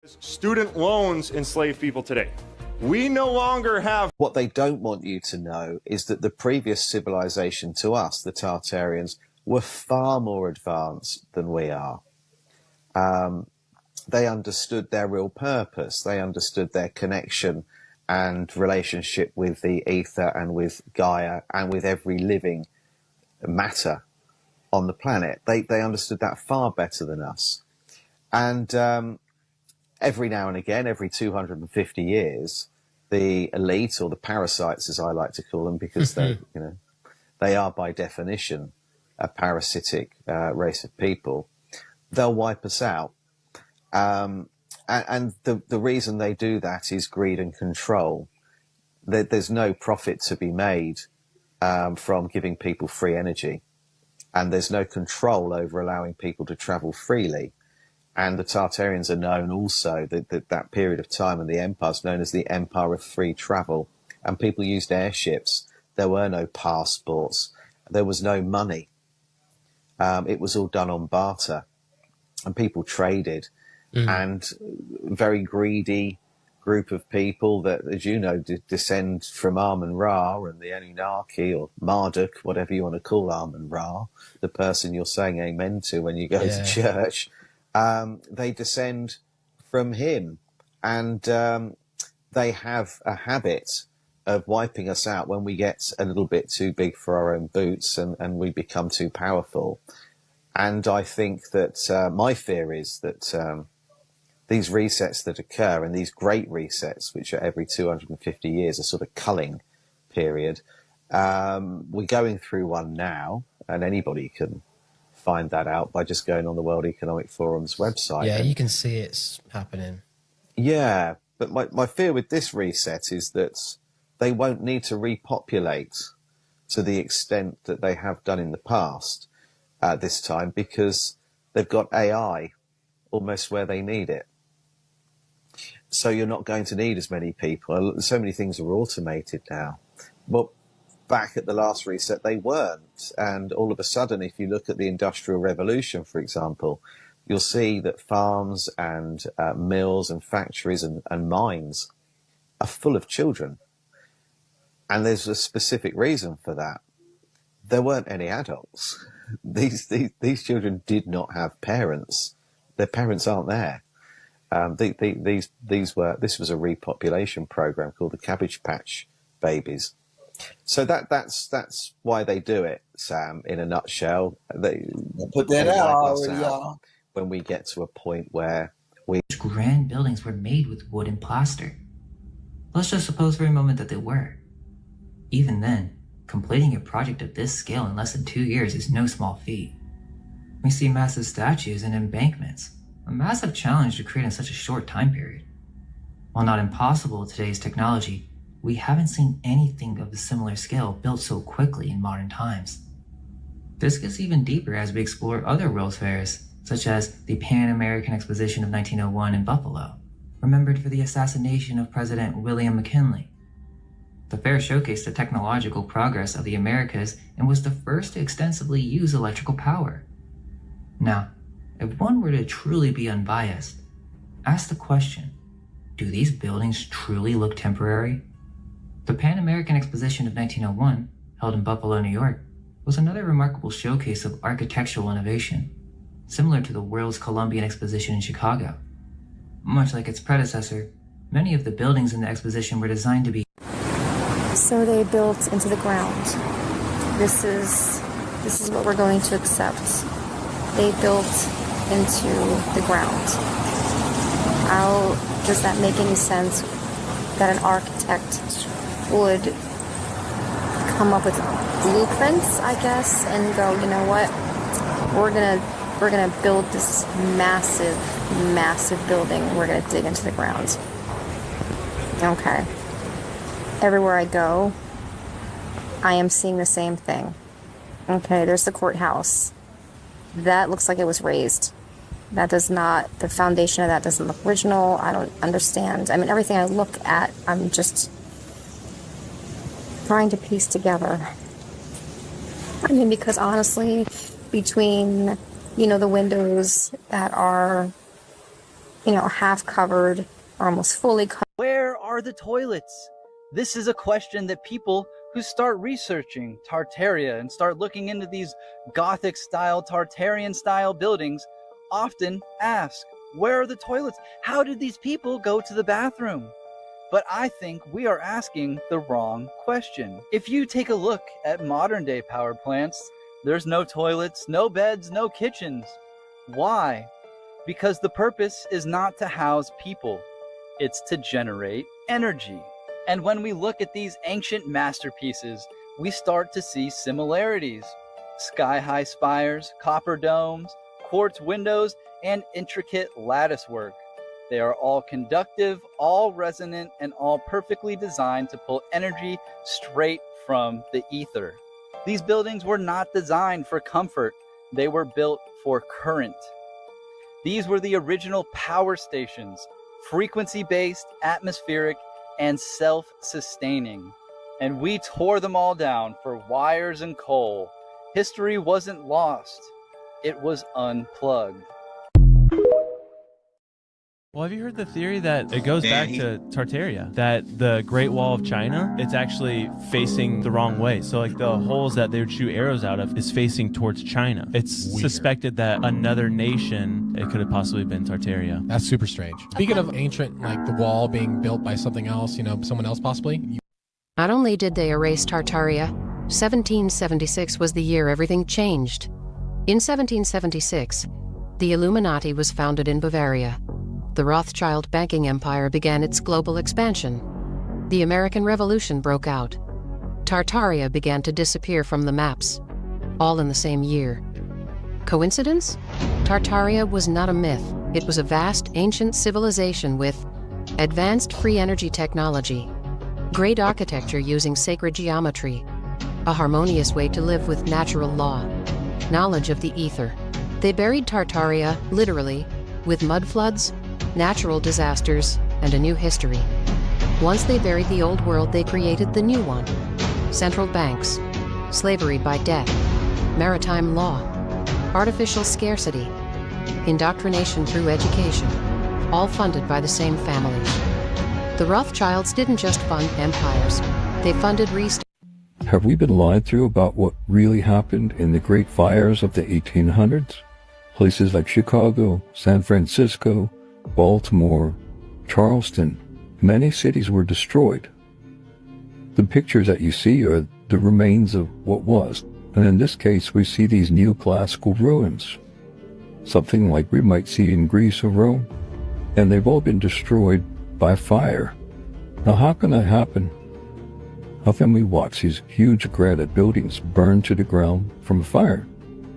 Student loans enslave people today. We no longer have... What they don't want you to know is that the previous civilization to us, the Tartarians, were far more advanced than we are. They understood their real purpose. They understood their connection and relationship with the ether and with Gaia and with every living matter on the planet. They understood that far better than us. And every now and again, every 250 years, the elite, or the parasites as I like to call them, because they, they are by definition a parasitic race of people, they'll wipe us out. And the reason they do that is greed and control. There's no profit to be made from giving people free energy. And there's no control over allowing people to travel freely. And the Tartarians are known also, that period of time in the empire is known as the Empire of Free Travel. And people used airships. There were no passports. There was no money. It was all done on barter. And people traded. And very greedy group of people that, as you know, descend from Amun-Ra and the Anunnaki, or Marduk, whatever you want to call Amun-Ra, the person you're saying amen to when you go to church. They descend from him, and they have a habit of wiping us out when we get a little bit too big for our own boots and we become too powerful. And I think that my fear is that these resets that occur, and these great resets, which are every 250 years, a sort of culling period, we're going through one now, and anybody can find that out by just going on the World Economic Forum's website. Yeah, you can see it's happening. Yeah, but my fear with this reset is that they won't need to repopulate to the extent that they have done in the past this time, because they've got AI almost where they need it. So you're not going to need as many people. So many things are automated now. But back at the last reset, they weren't. And all of a sudden, if you look at the Industrial Revolution, for example, you'll see that farms and mills and factories and mines are full of children. And there's a specific reason for that. There weren't any adults. These children did not have parents. Their parents aren't there. This was a repopulation program called the Cabbage Patch Babies. So that's why they do it, Sam. In a nutshell, they put that out when we get to a point where grand buildings were made with wood and plaster. Let's just suppose for a moment that they were. Even then, completing a project of this scale in less than 2 years is no small feat. We see massive statues and embankments, a massive challenge to create in such a short time period. While not impossible with today's technology, we haven't seen anything of a similar scale built so quickly in modern times. This gets even deeper as we explore other World's Fairs, such as the Pan American Exposition of 1901 in Buffalo, remembered for the assassination of President William McKinley. The fair showcased the technological progress of the Americas and was the first to extensively use electrical power. Now, if one were to truly be unbiased, ask the question, do these buildings truly look temporary? The Pan American Exposition of 1901, held in Buffalo, New York, was another remarkable showcase of architectural innovation, similar to the World's Columbian Exposition in Chicago. Much like its predecessor, many of the buildings in the exposition were designed to be so they built into the ground. This is what we're going to accept. They built into the ground. How does that make any sense that an architect would come up with blueprints, I guess, and go, you know what, we're gonna build this massive building. We're gonna dig into the ground. Okay. Everywhere I go, I am seeing the same thing. Okay, there's the courthouse. That looks like it was raised. That does not, the foundation of that doesn't look original. I don't understand. I mean, everything I look at, I'm just trying to piece together. I mean, because honestly, between, you know, the windows that are half covered, or almost fully covered. Where are the toilets? This is a question that people who start researching Tartaria and start looking into these Gothic style, Tartarian style buildings often ask. Where are the toilets? How did these people go to the bathroom? But I think we are asking the wrong question. If you take a look at modern day power plants, there's no toilets, no beds, no kitchens. Why? Because the purpose is not to house people. It's to generate energy. And when we look at these ancient masterpieces, we start to see similarities. Sky-high spires, copper domes, quartz windows, and intricate lattice work. They are all conductive, all resonant, and all perfectly designed to pull energy straight from the ether. These buildings were not designed for comfort. They were built for current. These were the original power stations, frequency-based, atmospheric, and self-sustaining. And we tore them all down for wires and coal. History wasn't lost. It was unplugged. Well, have you heard the theory that it goes back to Tartaria, that the Great Wall of China, it's actually facing the wrong way. So like the holes that they would shoot arrows out of is facing towards China. It's suspected that another nation, it could have possibly been Tartaria. That's super strange. Speaking of ancient, like the wall being built by something else, someone else possibly. Not only did they erase Tartaria, 1776 was the year everything changed. In 1776, the Illuminati was founded in Bavaria. The Rothschild banking empire began its global expansion. The American Revolution broke out. Tartaria began to disappear from the maps, all in the same year. Coincidence? Tartaria was not a myth. It was a vast, ancient civilization with advanced free energy technology, great architecture using sacred geometry, a harmonious way to live with natural law, knowledge of the ether. They buried Tartaria, literally, with mud floods, natural disasters, and a new history. Once they buried the old world, they created the new one. Central banks, slavery by debt, maritime law, artificial scarcity, indoctrination through education, all funded by the same families. The Rothschilds didn't just fund empires, they funded Have we been lied through about what really happened in the great fires of the 1800s? Places like Chicago, San Francisco, Baltimore, Charleston, many cities were destroyed. The pictures that you see are the remains of what was, and in this case we see these neoclassical ruins, something like we might see in Greece or Rome, and they've all been destroyed by fire. Now how can that happen? How can we watch these huge granite buildings burn to the ground from fire?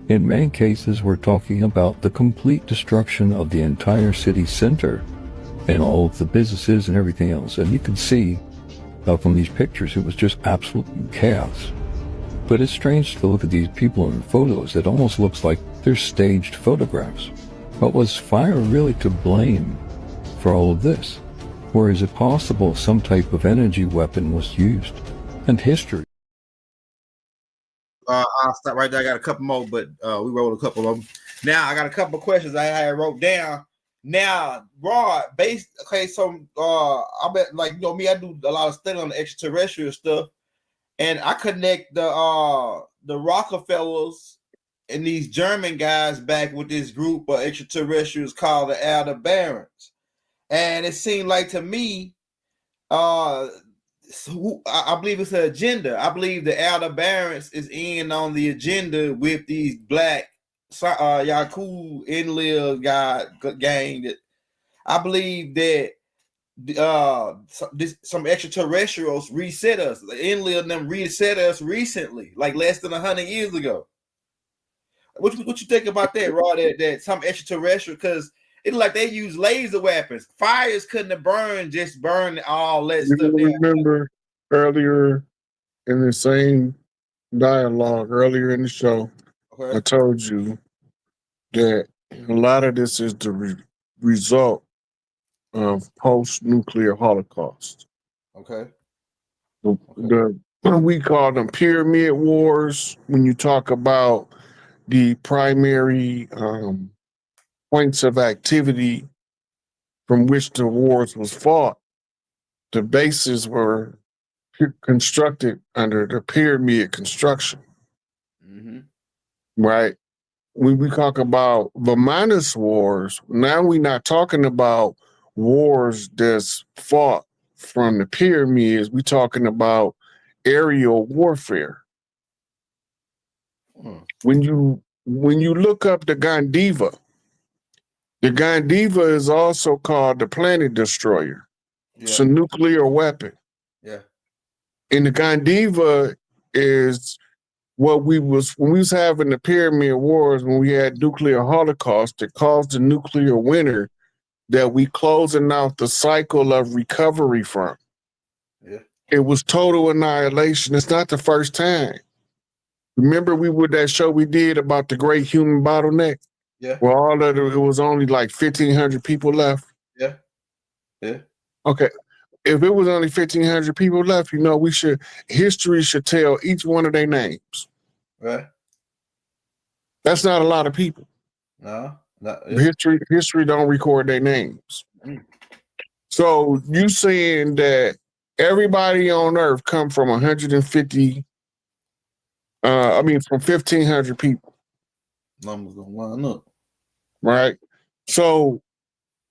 In many cases, we're talking about the complete destruction of the entire city center and all of the businesses and everything else. And you can see from these pictures, it was just absolute chaos. But it's strange to look at these people in photos. It almost looks like they're staged photographs. But was fire really to blame for all of this? Or is it possible some type of energy weapon was used? And history. I'll stop right there. I got a couple more, but we wrote a couple of them. Now I got a couple of questions I wrote down. Now, Rod, so I bet me, I do a lot of study on the extraterrestrial stuff, and I connect the Rockefellers and these German guys back with this group of extraterrestrials called the Aldebarans, and it seemed like to me, I believe it's an agenda. I believe the Aldebarans is in on the agenda with these black Yaku Enlil gang. That I believe that some extraterrestrials reset us. Enlil and them reset us recently, like less than 100 years ago. What you think about that, Rod? That some extraterrestrial, because it's like they use laser weapons. Fires couldn't have burned, just burn all that stuff. You remember earlier in the same dialogue, earlier in the show, I told you that a lot of this is the result of post-nuclear holocaust. Okay. We call them pyramid wars when you talk about the primary points of activity from which the wars was fought, the bases were constructed under the pyramid construction, right? When we talk about the Manus Wars, now we're not talking about wars that's fought from the pyramids. We're talking about aerial warfare. When you look up the Gandiva is also called the planet destroyer. It's a nuclear weapon. Yeah. And the Gandiva is what when we was having the pyramid wars, when we had nuclear holocaust that caused the nuclear winter that we closing out the cycle of recovery from. Yeah. It was total annihilation. It's not the first time. Remember that show we did about the great human bottleneck? Yeah. Well, it was only like 1,500 people left. Yeah. Yeah. Okay. If it was only 1,500 people left, history should tell each one of their names. Right. That's not a lot of people. No. History don't record their names. So you saying that everybody on Earth come from 150, from 1,500 people. Numbers gonna line up. Right? So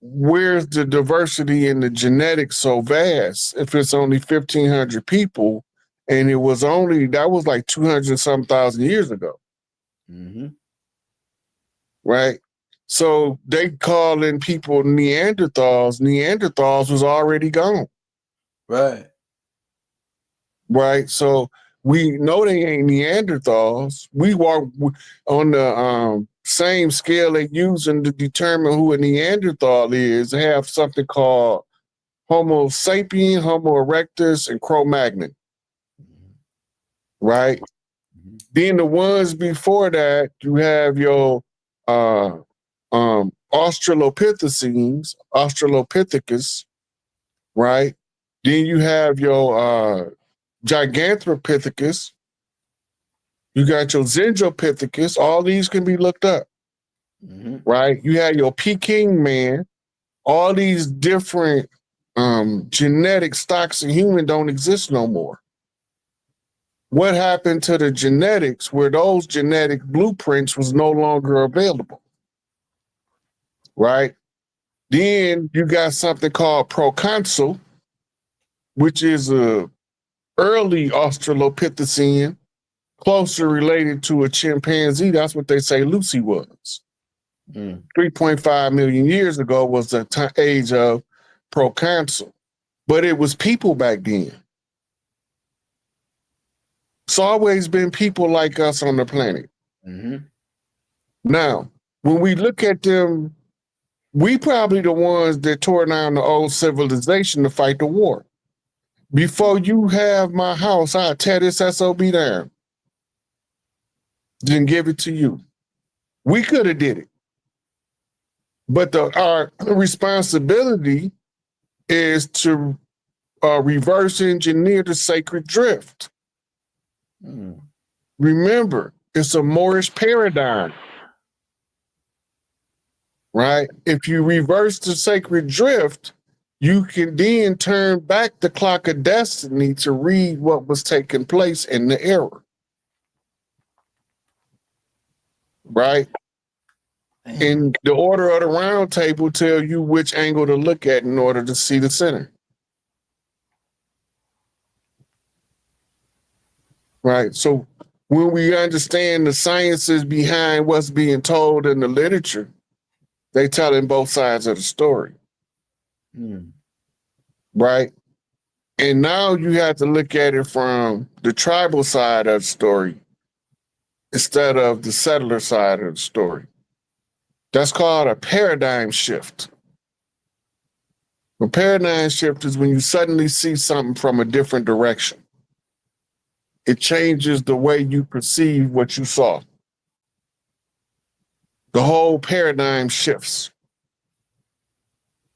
where's the diversity in the genetics so vast if it's only 1,500 people and that was like 200 some thousand years ago. Right? So they calling people Neanderthals. Neanderthals was already gone. Right. Right? So we know they ain't Neanderthals. We walk on the same scale they using to determine who a Neanderthal is. They have something called Homo sapien, Homo erectus, and Cro-Magnon. Right? Then the ones before that, you have your Australopithecus, right? Then you have your Gigantopithecus. You got your Zinjopithecus. All these can be looked up, right? You have your Peking man. All these different genetic stocks in human don't exist no more. What happened to the genetics where those genetic blueprints was no longer available? Right? Then you got something called proconsul, which is a early Australopithecine, closer related to a chimpanzee. That's what they say Lucy was. 3.5 million years ago was the age of proconsul, but it was people back then. It's always been people like us on the planet. Now, when we look at them, we probably the ones that tore down the old civilization to fight the war. Before you have my house, I'll tear this SOB down. Then give it to you. We could have did it. But our responsibility is to reverse engineer the sacred drift. Remember, it's a Moorish paradigm, right? If you reverse the sacred drift, you can then turn back the clock of destiny to read what was taking place in the era. Right? And the order of the round table tell you which angle to look at in order to see the center. Right? So when we understand the sciences behind what's being told in the literature, they telling both sides of the story. Right? And now you have to look at it from the tribal side of the story instead of the settler side of the story. That's called a paradigm shift. A paradigm shift is when you suddenly see something from a different direction. It changes the way you perceive what you saw. The whole paradigm shifts.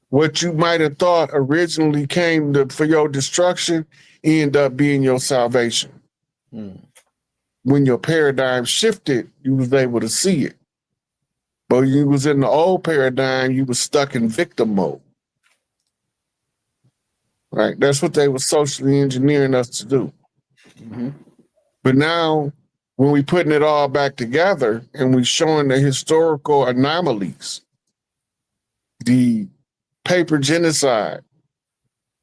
What you might have thought originally came for your destruction ended up being your salvation. When your paradigm shifted, you was able to see it. But you was in the old paradigm, you was stuck in victim mode. Right? That's what they were socially engineering us to do. Mm-hmm. But now, when we putting it all back together and we showing the historical anomalies, the paper genocide,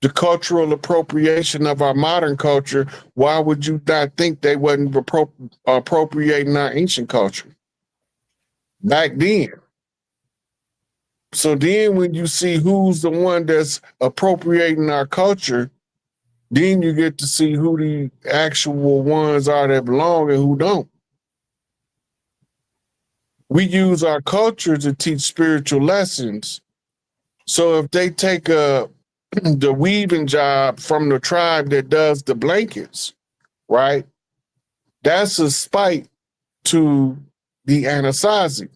the cultural appropriation of our modern culture, why would you not think they wasn't appropriating our ancient culture back then? So then when you see who's the one that's appropriating our culture, then you get to see who the actual ones are that belong and who don't. We use our culture to teach spiritual lessons. So if they take the weaving job from the tribe that does the blankets, right? That's a spite to the Anasazi,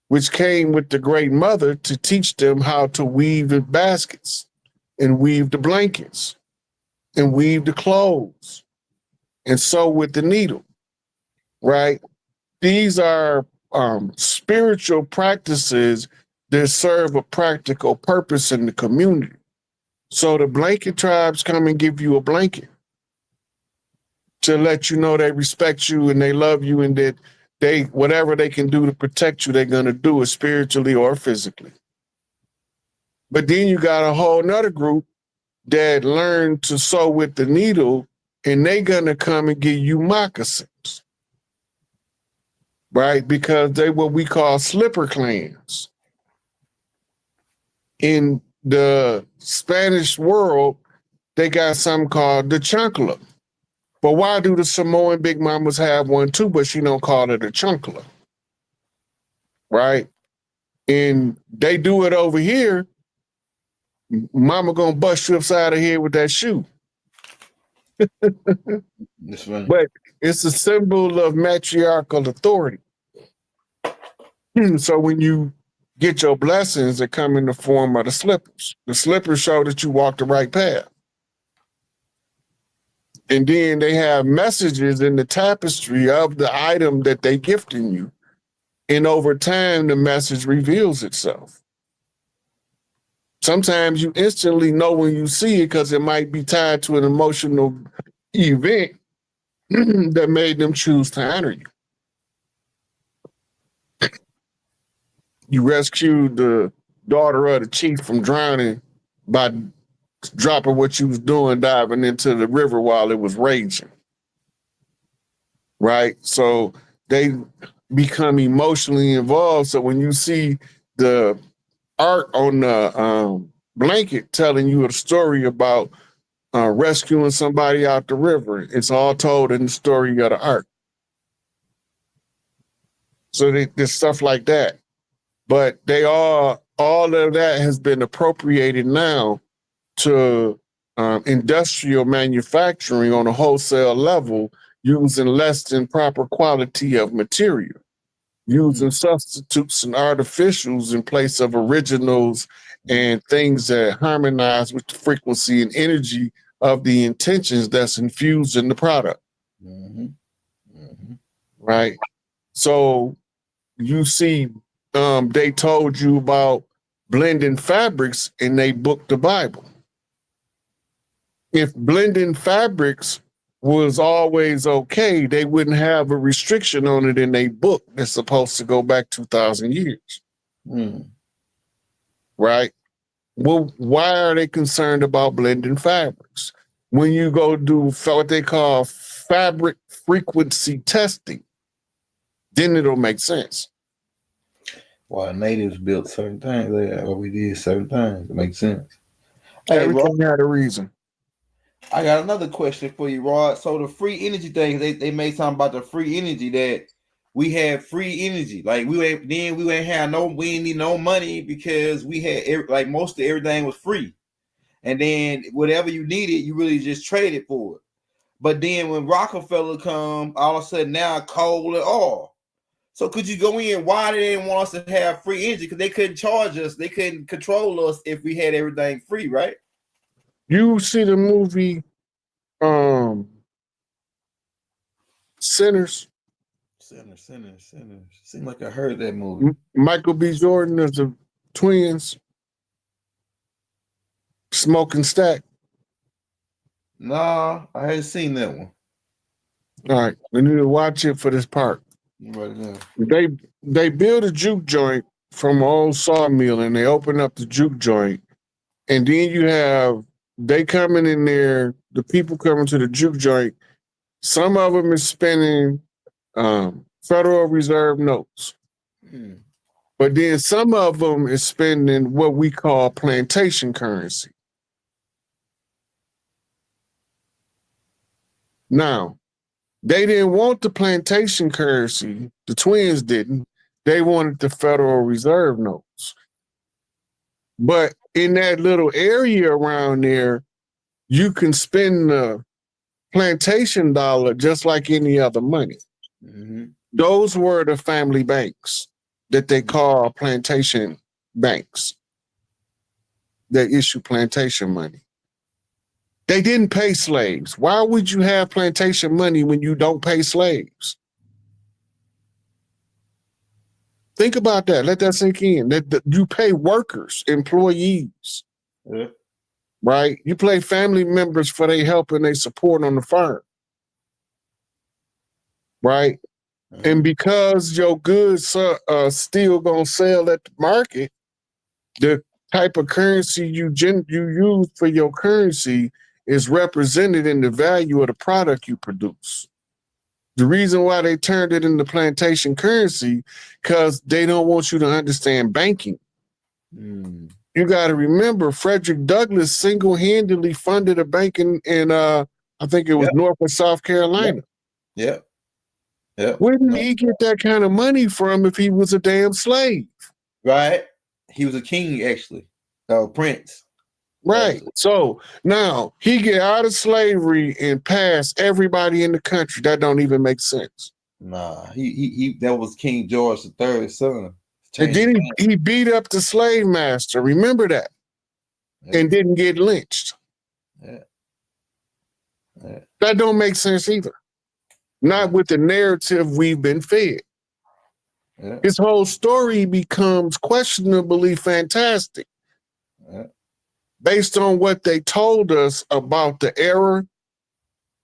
which came with the Great Mother to teach them how to weave the baskets and weave the blankets and weave the clothes and sew with the needle, right? These are spiritual practices that serve a practical purpose in the community. So the blanket tribes come and give you a blanket to let you know they respect you and they love you and that they, whatever they can do to protect you, they're going to do it spiritually or physically. But then you got a whole nother group that learn to sew with the needle and they're going to come and give you moccasins, right? Because they what we call slipper clans. In the Spanish world, they got something called the chancla. But why do the Samoan Big Mamas have one too, but she don't call it a chancla, right? And they do it over here. Mama gonna bust you upside the head with that shoe. That's funny. But it's a symbol of matriarchal authority. So when you get your blessings, they come in the form of the slippers. The slippers show that you walk the right path. And then they have messages in the tapestry of the item that they gifting you. And over time, the message reveals itself. Sometimes you instantly know when you see it because it might be tied to an emotional event that made them choose to honor you. You rescued the daughter of the chief from drowning by dropping what you was doing, diving into the river while it was raging. Right? So they become emotionally involved. So when you see the art on the blanket telling you a story about rescuing somebody out the river, it's all told in the story of the art. So there's stuff like that. But all of that has been appropriated now to industrial manufacturing on a wholesale level, using less than proper quality of material, using substitutes and artificials in place of originals and things that harmonize with the frequency and energy of the intentions that's infused in the product. Mm-hmm. Mm-hmm. Right? So you see, they told you about blending fabrics and they booked the Bible. If blending fabrics was always okay, they wouldn't have a restriction on it in their book that's supposed to go back 2,000 years. Mm. Right? Well, why are they concerned about blending fabrics? When you go do what they call fabric frequency testing, then it'll make sense. Why natives built certain things, or we did certain things, it makes sense. Hey, Everything Rod, had a reason. I got another question for you, Rod. So the free energy thing, they made something about the free energy that we had free energy. Like we ain't need no money because we had like most of everything was free. And then whatever you needed, you really just traded for it. But then when Rockefeller come, all of a sudden now coal and oil. So could you go in? Why they didn't want us to have free energy? Because they couldn't charge us, they couldn't control us if we had everything free, right? You see the movie Sinners? Sinners. Seems like I heard that movie. Michael B. Jordan is the twins. Smoking Stack. Nah, I hadn't seen that one. All right, we need to watch it for this part. Right now. They build a juke joint from an old sawmill, and they open up the juke joint, and then you have they coming in there. The people coming to the juke joint. Some of them is spending Federal Reserve notes, but then some of them is spending what we call plantation currency. Now, they didn't want the plantation currency. The twins didn't. They wanted the Federal Reserve notes. But in that little area around there, you can spend the plantation dollar just like any other money. Mm-hmm. Those were the family banks that they call plantation banks that issue plantation money. They didn't pay slaves. Why would you have plantation money when you don't pay slaves? Think about that. Let that sink in. That you pay workers, employees, right? You pay family members for their help and their support on the farm, right? And because your goods are still gonna sell at the market, the type of currency you use for your currency is represented in the value of the product you produce. The reason why they turned it into plantation currency, because they don't want you to understand banking. You got to remember, Frederick Douglass single-handedly funded a bank in I think it was North or South Carolina. Yeah. Where did he get that kind of money from if he was a damn slave? Right. He was a king, actually. Prince. Right. So now he get out of slavery and pass everybody in the country. That don't even make sense. Nah, he that was King George III's son. And then he beat up the slave master. Remember that? And didn't get lynched. That don't make sense either. Not with the narrative we've been fed. His whole story becomes questionably fantastic. Based on what they told us about the era,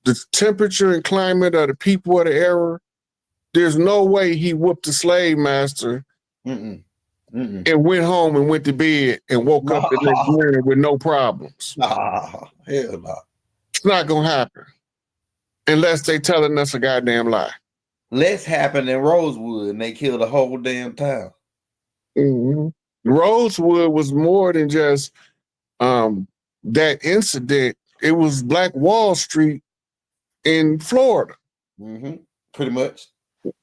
the temperature and climate of the people of the era, there's no way he whooped the slave master and went home and went to bed and woke up the next morning with no problems. Hell no. It's not going to happen unless they telling us a goddamn lie. Less happened in Rosewood and they killed the whole damn town. Rosewood was more than just that incident. It was Black Wall Street in Florida. Pretty much.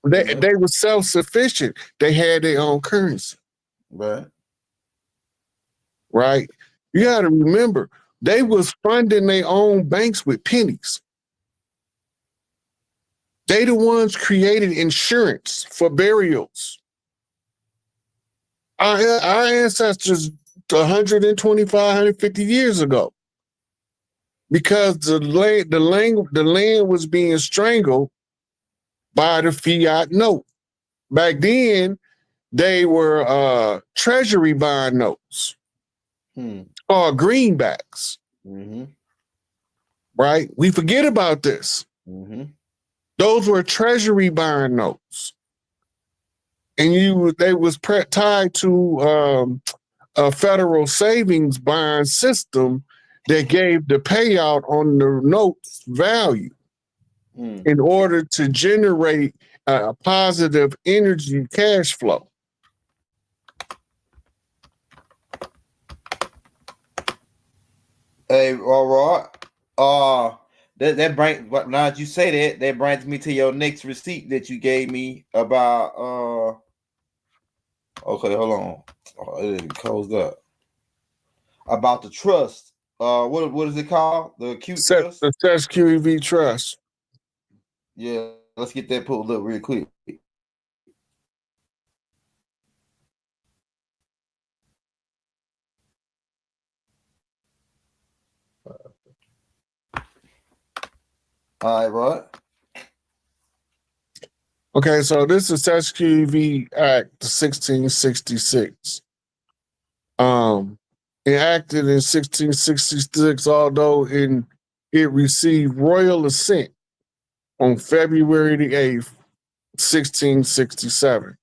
They were self-sufficient. They had their own currency. Right? You got to remember, they was funding their own banks with pennies. They the ones created insurance for burials. Our ancestors 125, 150 years ago, because the land was being strangled by the fiat note. Back then, they were treasury bond notes or greenbacks. Right? We forget about this. Those were treasury bond notes, and they was tied to a federal savings bond system that gave the payout on the note's value in order to generate a positive energy cash flow. Hey, all right. That brings, now that you say that brings me to your next receipt that you gave me about okay, hold on. It closed up. About the trust. What is it called? The acute trust? The SQEV trust. Yeah, let's get that pulled up real quick. All right, Rod. Okay, so this is SQEV Act 1666. Enacted in 1666, although in it received royal assent on February the 8th, 1667.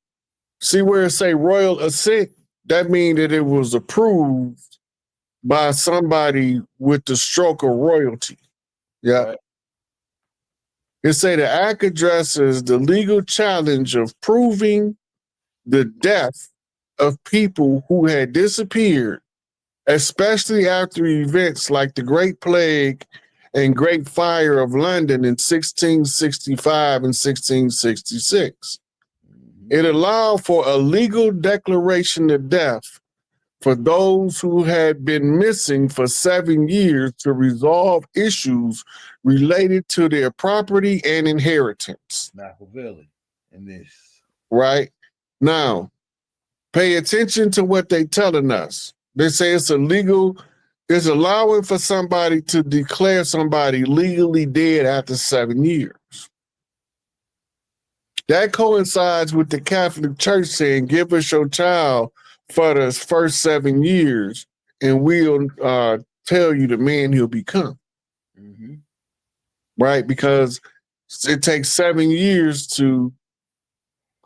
See where it say royal assent? That means that it was approved by somebody with the stroke of royalty. Yeah. Right. It say the act addresses the legal challenge of proving the death of people who had disappeared, especially after events like the Great Plague and Great Fire of London in 1665 and 1666. It allowed for a legal declaration of death for those who had been missing for 7 years to resolve issues related to their property and inheritance. Machiavelli in this. Right? Now, pay attention to what they're telling us. They say it's illegal, it's allowing for somebody to declare somebody legally dead after 7 years. That coincides with the Catholic Church saying, give us your child for the first 7 years, and we'll tell you the man he'll become. Mm-hmm. Right? Because it takes 7 years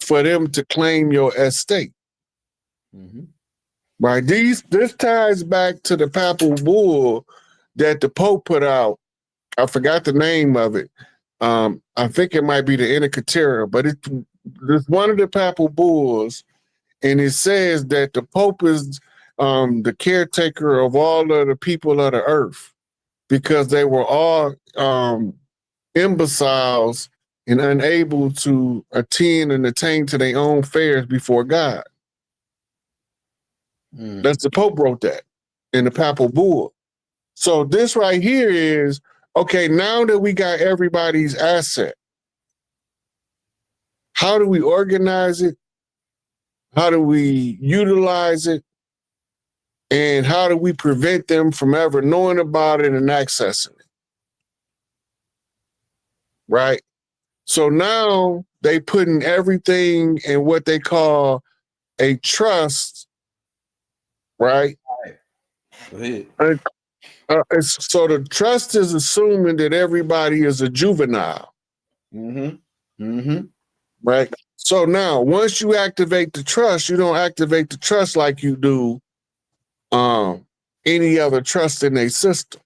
for them to claim your estate. Mm-hmm. Right? This ties back to the papal bull that the Pope put out. I forgot the name of it. I think it might be the Inca, but it's one of the papal bulls, and it says that the Pope is the caretaker of all of the people of the earth because they were all imbeciles and unable to attend and attain to their own affairs before God. That's the Pope wrote that in the papal bull. So this right here is, okay, now that we got everybody's asset, how do we organize it? How do we utilize it? And how do we prevent them from ever knowing about it and accessing it? Right? So now they putting everything in what they call a trust, right? Go ahead. So the trust is assuming that everybody is a juvenile. Mm-hmm. Mm-hmm. Right? So now, once you activate the trust, you don't activate the trust like you do any other trust in a system.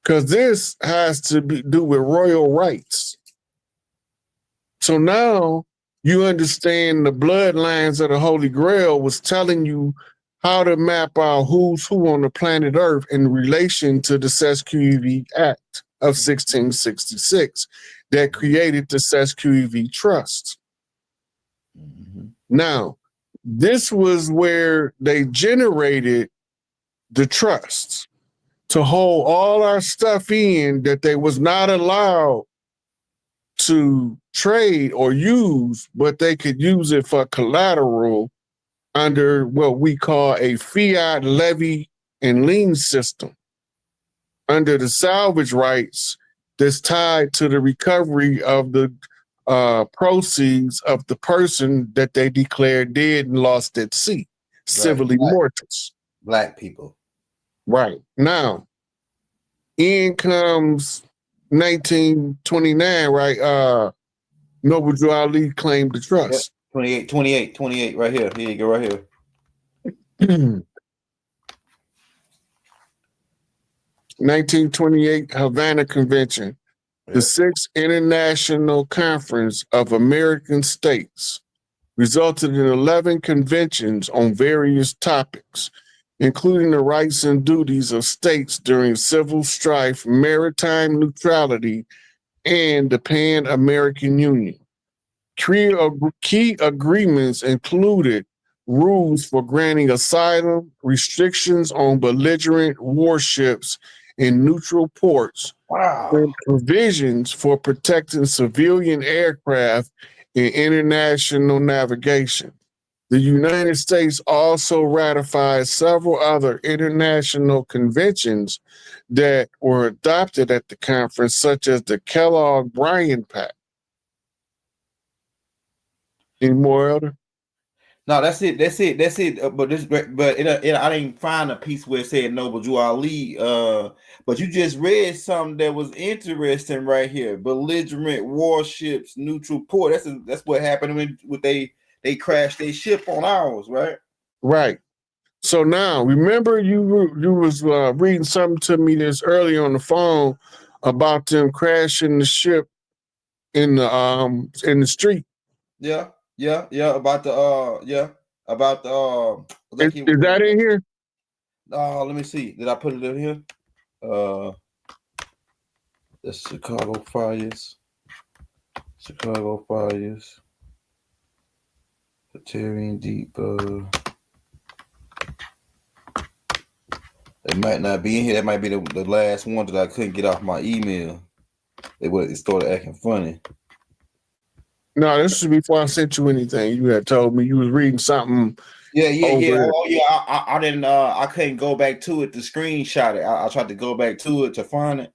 Because this has to do with royal rights. So now you understand the bloodlines of the Holy Grail was telling you how to map out who's who on the planet Earth in relation to the Sesquive Act of 1666 that created the Sesquive Trust. Mm-hmm. Now, this was where they generated the trusts to hold all our stuff in that they was not allowed to trade or use, but they could use it for collateral under what we call a fiat levy and lien system under the salvage rights that's tied to the recovery of the proceeds of the person that they declared dead and lost at sea, civilly mortis. Black people. Right. Now, in comes 1929, right? Noble Drew Ali claimed the trust. Yep. 28, right here. Here you go, right here. 1928 Havana Convention, the Sixth International Conference of American States, resulted in 11 conventions on various topics, including the rights and duties of states during civil strife, maritime neutrality, and the Pan-American Union. Key agreements included rules for granting asylum, restrictions on belligerent warships in neutral ports, and provisions for protecting civilian aircraft in international navigation. The United States also ratified several other international conventions that were adopted at the conference, such as the Kellogg-Briand Pact. Any more, Elder? No, that's it. That's it. That's it. But I didn't find a piece where it said Noble Drew Ali. But you just read something that was interesting right here. Belligerent warships, neutral port. That's what happened when they crashed their ship on ours, right? Right. So now, remember you was reading something to me this early on the phone about them crashing the ship in the street. Yeah. About the Is that in here? Let me see. Did I put it in here? The Chicago fires. Tartarian deep. It might not be in here. That might be the last one that I couldn't get off my email. It started acting funny. No, this was before I sent you anything. You had told me you was reading something. Yeah. Oh yeah. I didn't. I couldn't go back to it to screenshot it. I tried to go back to it to find it,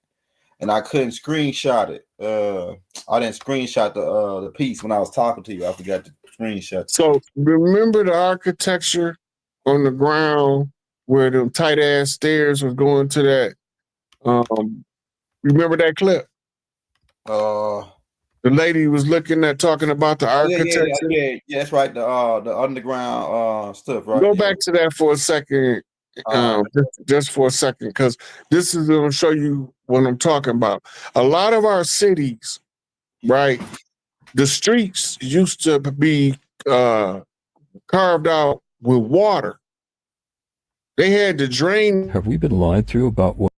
and I couldn't screenshot it. I didn't screenshot the piece when I was talking to you. I forgot to screenshot. So remember the architecture on the ground where them tight ass stairs was going to that. Remember that clip? The lady was talking about the architecture. Yeah, that's right. The underground stuff, right? Go back to that for a second, just for a second, because this is going to show you what I'm talking about. A lot of our cities, right? The streets used to be carved out with water. They had to drain. Have we been lied to about what?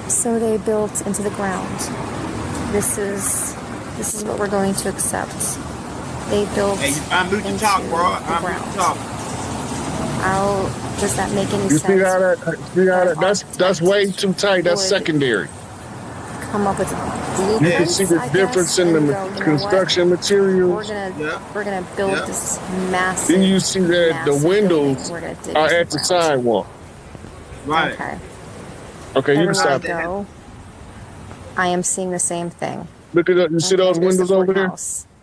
So they built into the ground. This is what we're going to accept. They built I'm moved to talk, bro. I'm moved to talk. How does that make any You sense? see how that? That's way too tight. That's secondary. Come up with You can see the difference in the construction materials. We're gonna build this massive. Then you see that the windows are at the sidewalk. Right. Okay, you can stop. Go, I am seeing the same thing. Look at that. You see those windows over there?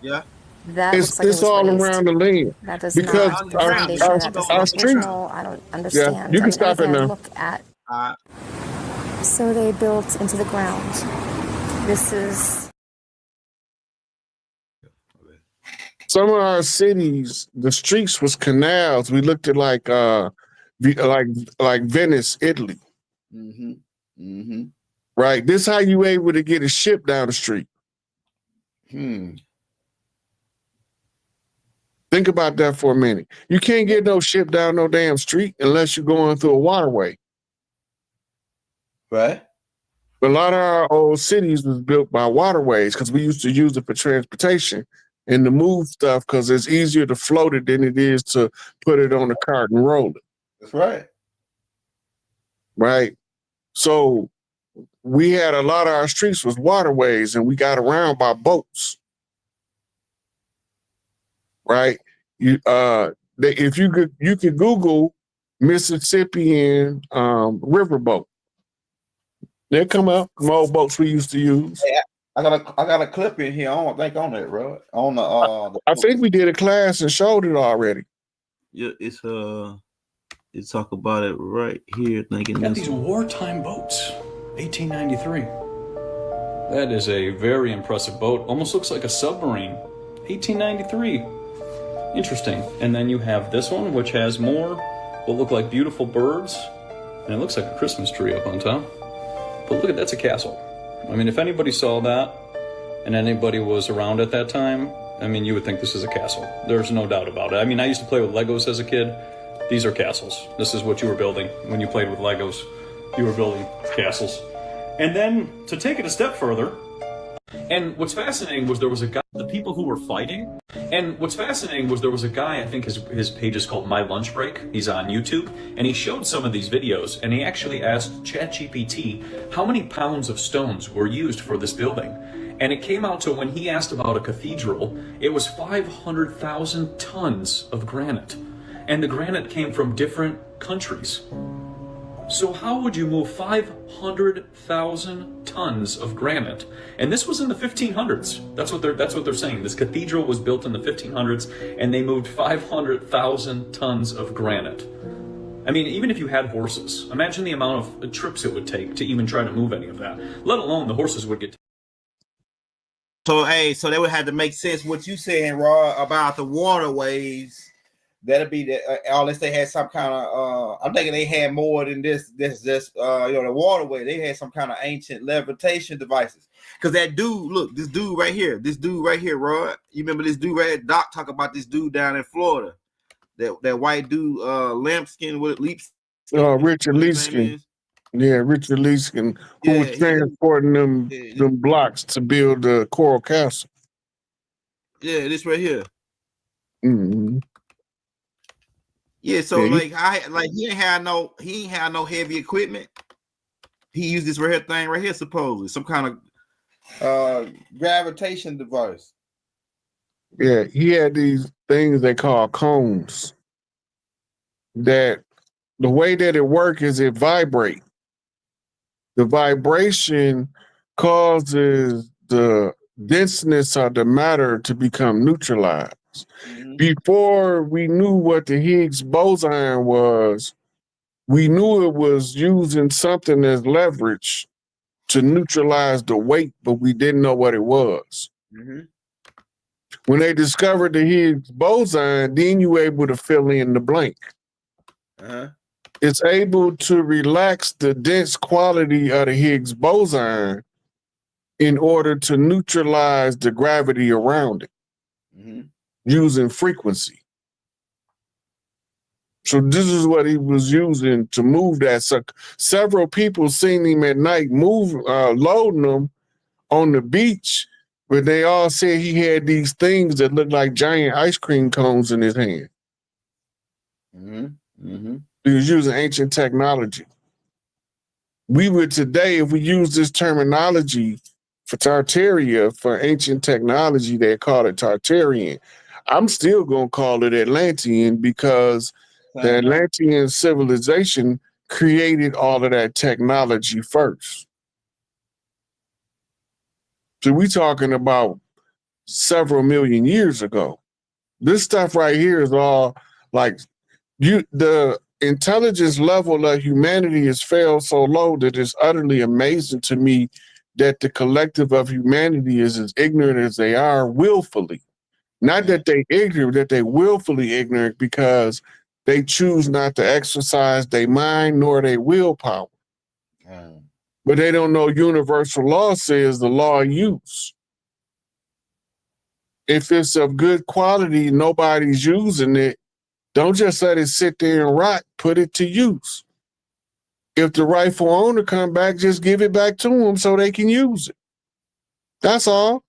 Yeah. That looks like it's all around the lane. That does because not. Our street. I don't understand. Yeah, you can stop it now. Look at. So they built into the ground. This is. Some of our cities, the streets was canals. We looked at like Venice, Italy. Right. This how you able to get a ship down the street. Think about that for a minute. You can't get no ship down no damn street unless you're going through a waterway. Right. But a lot of our old cities was built by waterways because we used to use it for transportation and to move stuff because it's easier to float it than it is to put it on a cart and roll it. That's right. Right. So we had a lot of our streets was waterways and we got around by boats. Right. If you could Google Mississippian riverboat. They come up from old boats we used to use. Hey, I got a clip in here. I don't think on it, bro. On the I think we did a class and showed it already. Yeah, it's talk about it right here. Thinking got these wartime boats, 1893. That is a very impressive boat. Almost looks like a submarine. 1893. Interesting. And then you have this one, which has more what look like beautiful birds, and it looks like a Christmas tree up on top. But look at that's a castle. I mean, if anybody saw that and anybody was around at that time, I mean, you would think this is a castle. There's no doubt about it. I mean, I used to play with Legos as a kid. These are castles. This is what you were building when you played with Legos. You were building castles. And then to take it a step further, and what's fascinating was there was a guy, the people who were fighting, and what's fascinating was there was a guy, I think his page is called My Lunch Break. He's on YouTube, and he showed some of these videos, and he actually asked ChatGPT how many pounds of stones were used for this building. And it came out to, when he asked about a cathedral, it was 500,000 tons of granite. And the granite came from different countries. So how would you move 500,000 tons of granite? And this was in the 1500s. That's what they're saying. This cathedral was built in the 1500s, and they moved 500,000 tons of granite. I mean, even if you had horses, imagine the amount of trips it would take to even try to move any of that. Let alone the horses would get. So so they would have to make sense what you saying, Raw, about the waterways. That'd be the unless they had some kind of I'm thinking they had more than this the waterway. They had some kind of ancient levitation devices. Because that dude, look, this dude right here, Rod. You remember this dude right here? Doc talk about this dude down in Florida. That white dude, lambskin with leaps. Richard Leeskin. Yeah, Richard Leeskin, who was transporting them blocks to build the Coral Castle. Yeah, this right here. Mm-hmm. Yeah, so he ain't had no heavy equipment. He used this right here thing right here, supposedly some kind of gravitation device. Yeah, he had these things they call cones. That the way that it works is it vibrates. The vibration causes the denseness of the matter to become neutralized. Mm-hmm. Before we knew what the Higgs boson was, we knew it was using something as leverage to neutralize the weight, but we didn't know what it was. Mm-hmm. When they discovered the Higgs boson, then you were able to fill in the blank. Uh-huh. It's able to relax the dense quality of the Higgs boson in order to neutralize the gravity around it. Mm-hmm. Using frequency. So this is what he was using to move that. So several people seen him at night loading them on the beach, but they all said he had these things that looked like giant ice cream cones in his hand. Mm-hmm. Mm-hmm. He was using ancient technology. We would today, if we use this terminology for Tartaria, for ancient technology, they call it Tartarian. I'm still going to call it Atlantean because the Atlantean civilization created all of that technology first. So we're talking about several million years ago. This stuff right here is all like the intelligence level of humanity has fell so low that it's utterly amazing to me that the collective of humanity is as ignorant as they are willfully. Not that they ignorant, that they willfully ignorant because they choose not to exercise their mind nor their willpower. But they don't know universal law says the law of use. If it's of good quality, nobody's using it. Don't just let it sit there and rot. Put it to use. If the rightful owner come back, just give it back to them so they can use it. That's all.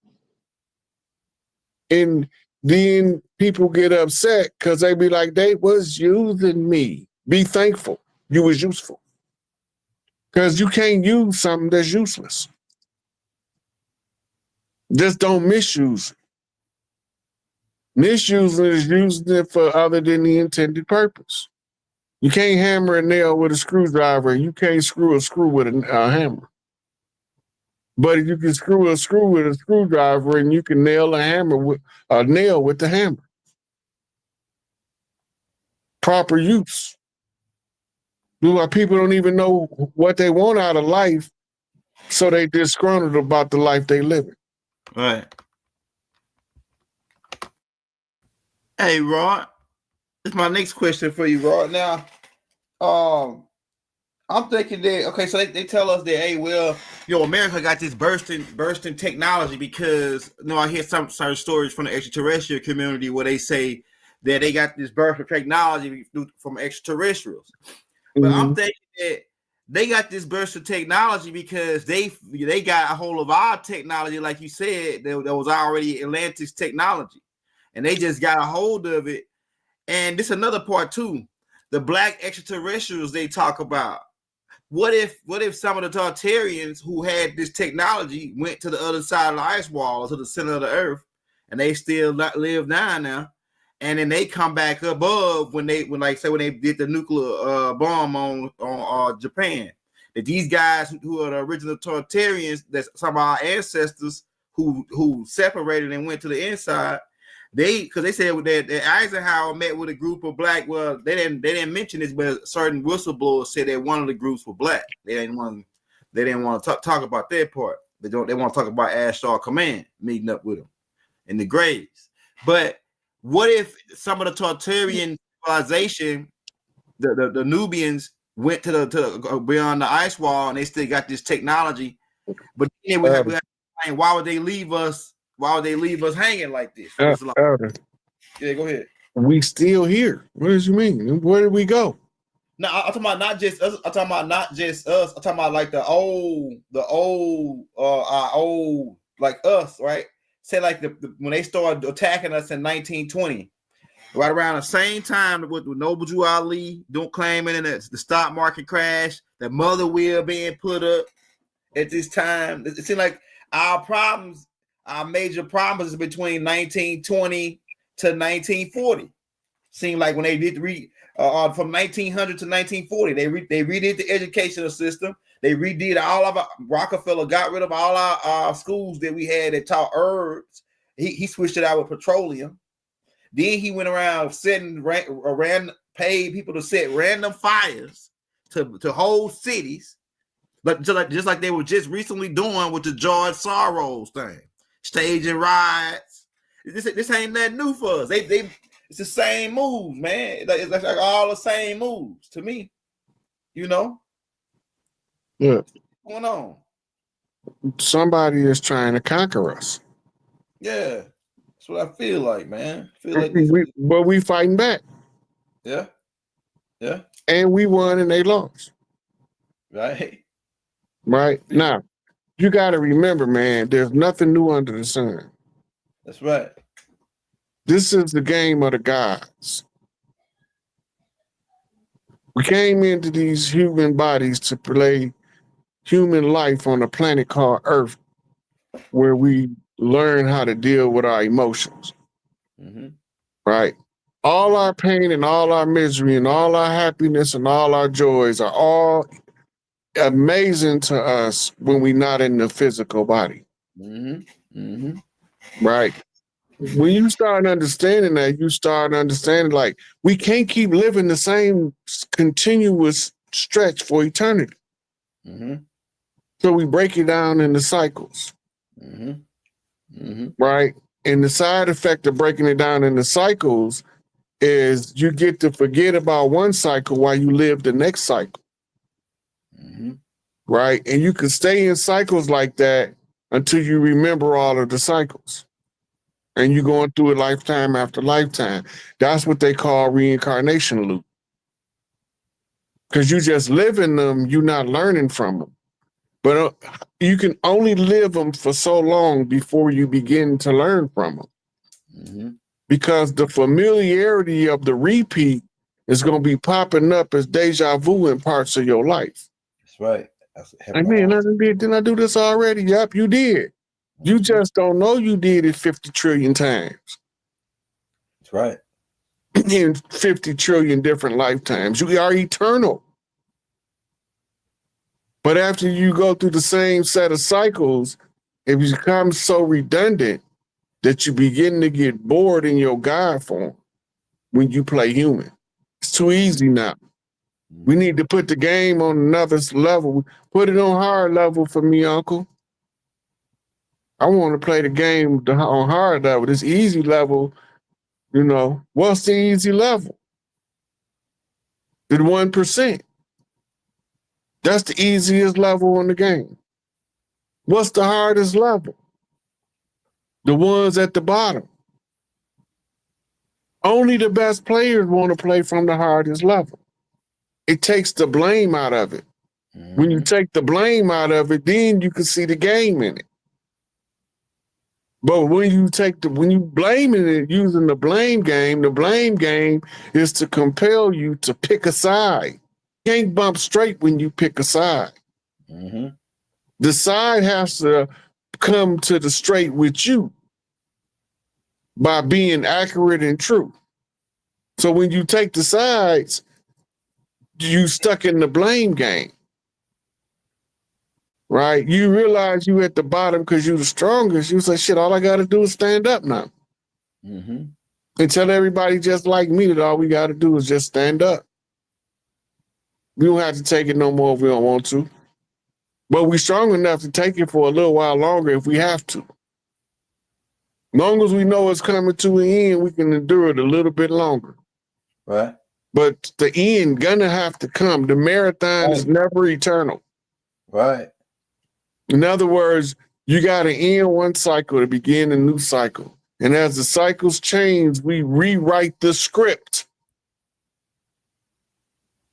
And then people get upset because they be like, they was using me. Be thankful you was useful. Because you can't use something that's useless. Just don't misuse it. Misusing is using it for other than the intended purpose. You can't hammer a nail with a screwdriver, and you can't screw a screw with a hammer. But you can screw a screw with a screwdriver, and you can nail a nail with the hammer. Proper use. People don't even know what they want out of life, so they disgruntled about the life they live in. Right. Hey, Rod, this is my next question for you, Rod. Now, I'm thinking that, okay, so they tell us that, hey, well, America got this bursting technology because, I hear some certain stories from the extraterrestrial community where they say that they got this burst of technology from extraterrestrials. Mm-hmm. But I'm thinking that they got this burst of technology because they got a hold of our technology, like you said, that was already Atlantis technology. And they just got a hold of it. And this is another part too. The black extraterrestrials they talk about. What if some of the Tartarians who had this technology went to the other side of the ice wall, to the center of the earth, and they still live down now, and then they come back above when they when they did the nuclear bomb on Japan. That these guys who are the original Tartarians, that's some of our ancestors who separated and went to the inside. Because they said that Eisenhower met with a group of black. Well, they didn't mention this, but certain whistleblowers said that one of the groups were black. They didn't want to talk about that part. They want to talk about Ashtar Command meeting up with them in the graves. But what if some of the Tartarian civilization, the Nubians, went to the beyond the ice wall and they still got this technology? But then we have to find, why would they leave us? Why would they leave us hanging like this? Yeah, go ahead. We still here. What does you mean? Where did we go? No, I'm talking about not just us. I'm talking about not just us. I'm talking about like our old, like us, right? Say like when they started attacking us in 1920, right around the same time with Noble Drew Ali claiming and the stock market crash, the mother wheel being put up at this time. It seemed like our major problems is between 1920 to 1940. Seemed like when they did from 1900 to 1940, they redid the educational system. They redid all of Rockefeller got rid of all our schools that we had that taught herbs. He switched it out with petroleum. Then he went around paid people to set random fires to whole cities, but just like they were just recently doing with the George Soros thing, staging riots. This ain't nothing new for us. It's the same moves, man. It's like all the same moves to me. You know? Yeah. What's going on? Somebody is trying to conquer us. Yeah. That's what I feel like, man. But we fighting back. Yeah. Yeah. And we won and they lost. Right. Right. Now, you got to remember, man, there's nothing new under the sun. That's right. This is the game of the gods. We came into these human bodies to play human life on a planet called Earth, where we learn how to deal with our emotions. Mm-hmm. Right? All our pain and all our misery and all our happiness and all our joys are all amazing to us when we're not in the physical body. Mm-hmm. Mm-hmm. Right? When you start understanding that, you start understanding like we can't keep living the same continuous stretch for eternity. Mm-hmm. So we break it down into cycles. Mm-hmm. Mm-hmm. Right? And the side effect of breaking it down into cycles is you get to forget about one cycle while you live the next cycle. Mm-hmm. Right? And you can stay in cycles like that until you remember all of the cycles. And you're going through it lifetime after lifetime. That's what they call reincarnation loop. Because you just live in them, you're not learning from them. But you can only live them for so long before you begin to learn from them. Mm-hmm. Because the familiarity of the repeat is going to be popping up as deja vu in parts of your life. That's right. I mean, didn't I do this already? Yep, you did. You just don't know you did it 50 trillion times. That's right. In 50 trillion different lifetimes. You are eternal. But after you go through the same set of cycles, it becomes so redundant that you begin to get bored in your God form when you play human. It's too easy now. We need to put the game on another level. Put it on hard level for me, Uncle. I want to play the game on hard level. This easy level, you know, what's the easy level? The 1%. That's the easiest level in the game. What's the hardest level? The ones at the bottom. Only the best players want to play from the hardest level. It takes the blame out of it. Mm-hmm. When you take the blame out of it, then you can see the game in it. But when you blame it using the blame game is to compel you to pick a side. You can't bump straight when you pick a side. Mm-hmm. The side has to come to the straight with you by being accurate and true. So when you take the sides, you stuck in the blame game. Right? You realize you at the bottom because you the strongest. You say, shit, all I got to do is stand up now. Mm-hmm. And tell everybody just like me that all we got to do is just stand up. We don't have to take it no more if we don't want to. But we're strong enough to take it for a little while longer if we have to. Long as we know it's coming to an end, we can endure it a little bit longer. Right. But the end gonna have to come. The marathon is never eternal. Right. In other words, you got to end one cycle to begin a new cycle. And as the cycles change, we rewrite the script.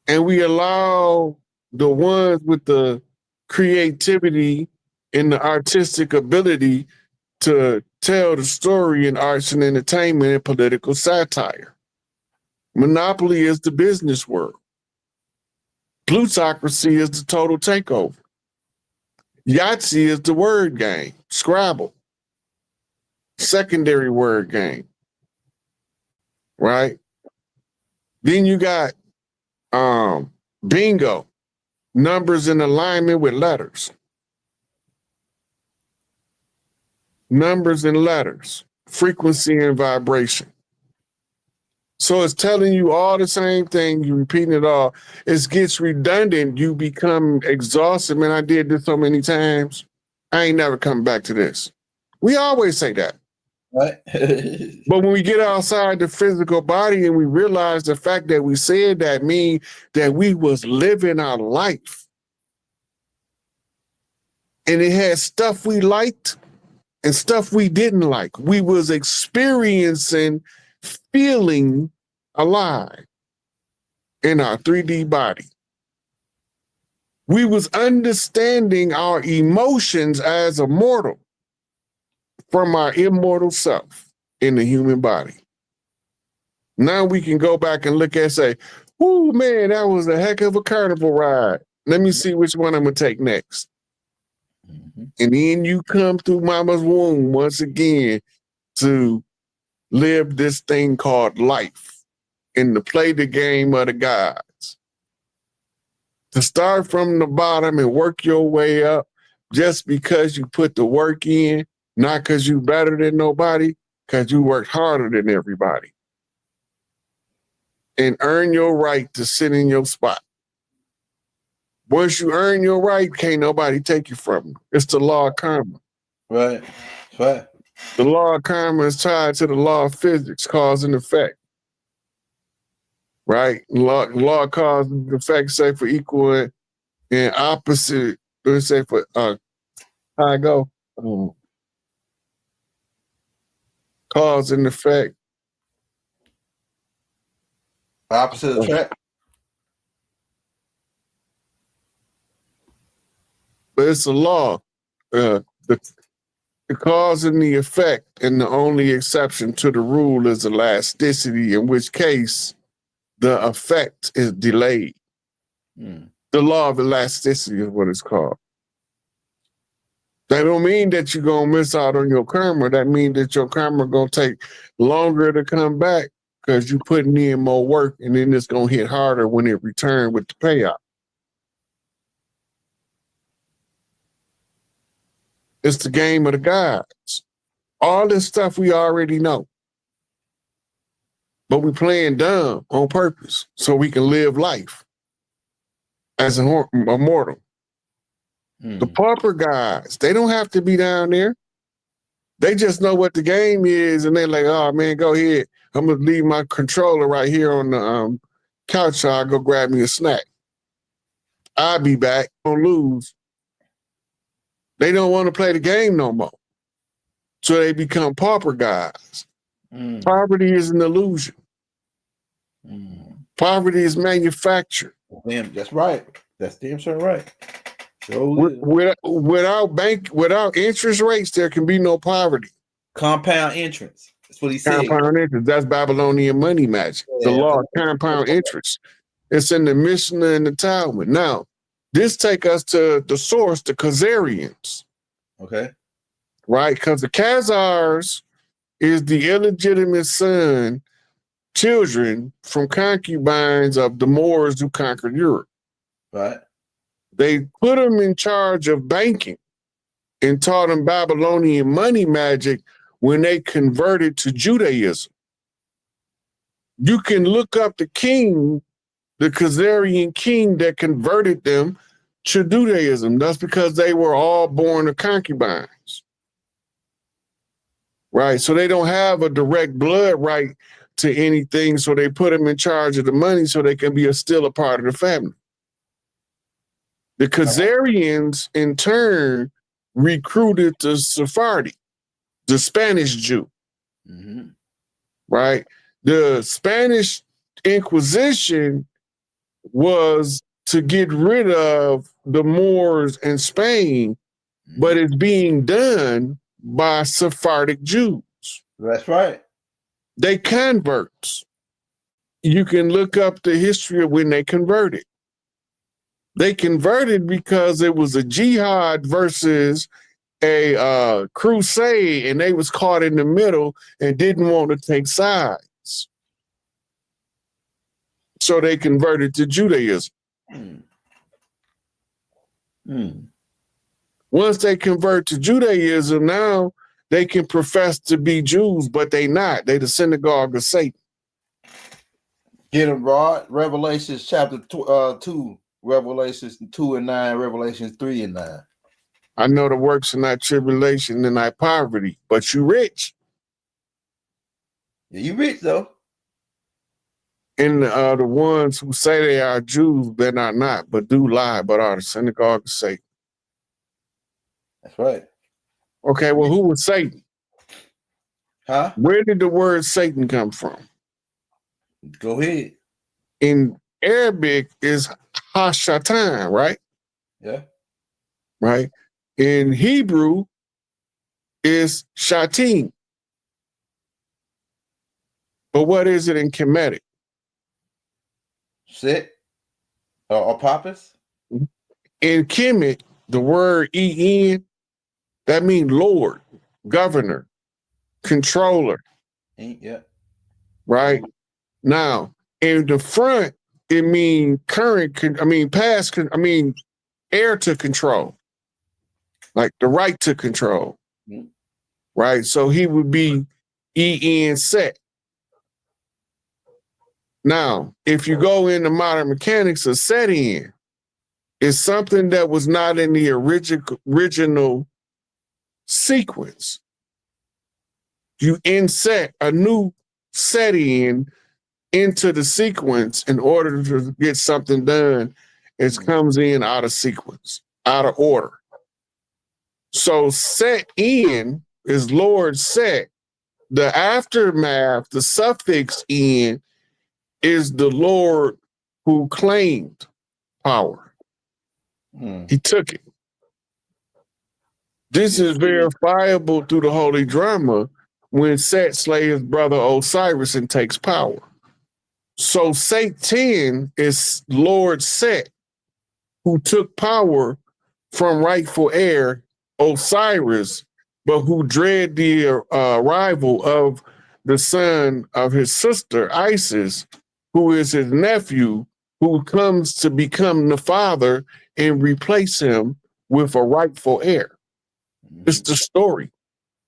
And we allow the ones with the creativity and the artistic ability to tell the story in arts and entertainment and political satire. Monopoly is the business world. Plutocracy is the total takeover. Yahtzee is the word game. Scrabble. Secondary word game. Right? Then you got bingo. Numbers in alignment with letters. Numbers and letters. Frequency and vibration. So it's telling you all the same thing. You repeating it all. It gets redundant. You become exhausted. Man, I did this so many times. I ain't never coming back to this. We always say that. Right. But when we get outside the physical body and we realize the fact that we said that mean that we was living our life. And it had stuff we liked and stuff we didn't like. We was experiencing feeling alive in our 3D body. We was understanding our emotions as a mortal from our immortal self in the human body. Now we can go back and look at and say, "Ooh, man, that was a heck of a carnival ride. Let me see which one I'm gonna take next." Mm-hmm. And then you come through mama's womb once again to live this thing called life and to play the game of the gods. To start from the bottom and work your way up just because you put the work in, not because you better than nobody, because you worked harder than everybody. And earn your right to sit in your spot. Once you earn your right, can't nobody take you from you. It's the law of karma. Right. Right. The law of karma is tied to the law of physics, cause and effect. Right? Law of cause and effect say for equal and opposite. Let's say for how I go. Cause and effect. Opposite attract. But it's a law. The cause and the effect, and the only exception to the rule is elasticity, in which case the effect is delayed. The law of elasticity is what it's called. That don't mean that you're going to miss out on your karma. That means that your karma going to take longer to come back because you're putting in more work, and then it's going to hit harder when it returns with the payout. It's the game of the gods. All this stuff we already know. But we playing dumb on purpose so we can live life as a mortal. The pauper guys, they don't have to be down there. They just know what the game is, and they're like, "Oh man, go ahead. I'm gonna leave my controller right here on the couch so I'll go grab me a snack. I'll be back. Don't lose." They don't want to play the game no more. So they become pauper guys. Poverty is an illusion. Poverty is manufactured. Damn, that's right. That's damn sure right. Without interest rates, there can be no poverty. Compound interest. That's what he said. Compound interest. That's Babylonian money magic. The law of compound interest. It's in the Mishnah and the Talmud. Now, this take us to the source, the Khazarians. Okay. Right? Because the Khazars is the illegitimate son children from concubines of the Moors who conquered Europe. Right. They put them in charge of banking and taught them Babylonian money magic when they converted to Judaism. You can look up the king, the Khazarian king that converted them to Judaism. That's because they were all born of concubines. Right? So they don't have a direct blood right to anything, so they put them in charge of the money so they can be still a part of the family. The Khazarians, in turn, recruited the Sephardi, the Spanish Jew. Mm-hmm. Right? The Spanish Inquisition was to get rid of the Moors in Spain, but it's being done by Sephardic Jews. That's right. They converts. You can look up the history of when they converted. They converted because it was a jihad versus a crusade, and they was caught in the middle and didn't want to take sides. So they converted to Judaism. Once they convert to Judaism, now they can profess to be Jews, but they not. They the synagogue of Satan. Get them, Rod. Revelations chapter 2, Revelations 2 and 9, Revelations 3 and 9. I know the works of thy tribulation and thy poverty, but you rich. Yeah, you rich though. And the ones who say they are Jews, but are not, but do lie, but are the synagogue of Satan. That's right. Okay, well, who was Satan? Huh? Where did the word Satan come from? Go ahead. In Arabic is Hashatan, right? Yeah. Right. In Hebrew is Shatim. But what is it in Kemetic? Sit or Papas? In Kemet, the word En, that means Lord, governor, controller. Yeah. Right? Now, in the front, it means past, heir to control. Like the right to control. Mm-hmm. Right? So he would be En Set. Now, if you go into modern mechanics, a set in is something that was not in the original sequence. You inset a new set in into the sequence in order to get something done. It comes in out of sequence, out of order. So set in is Lord set. The aftermath, the suffix in, is the Lord who claimed power. He took it. This is verifiable through the Holy Drama when Set slays his brother Osiris and takes power. So Satan is Lord Set, who took power from rightful heir Osiris, but who dread the arrival of the son of his sister Isis, who is his nephew, who comes to become the father and replace him with a rightful heir. It's the story.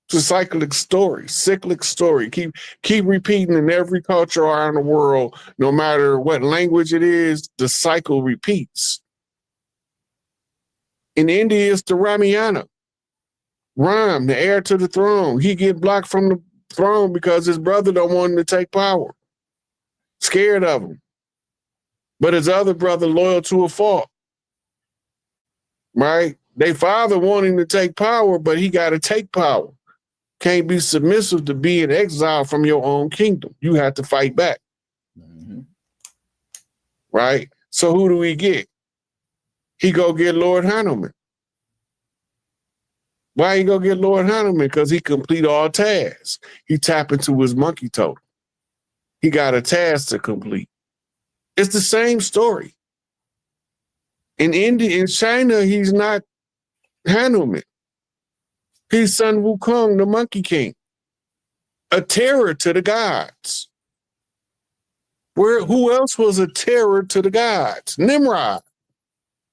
It's a cyclic story. Keep repeating in every culture around the world, no matter what language it is, the cycle repeats. In India, it's the Ramayana. Ram, the heir to the throne. He get blocked from the throne because his brother don't want him to take power. Scared of him. But his other brother loyal to a fault. Right? They father wanting to take power, but he got to take power. Can't be submissive to being exiled from your own kingdom. You have to fight back. Right? So who do we get? He go get Lord Hanuman. Why he go get Lord Hanuman? Because he complete all tasks. He tap into his monkey totem. He got a task to complete. It's the same story. In India, in China, he's not Hanuman. He's Sun Wukong, the Monkey King, a terror to the gods. Who else was a terror to the gods? Nimrod.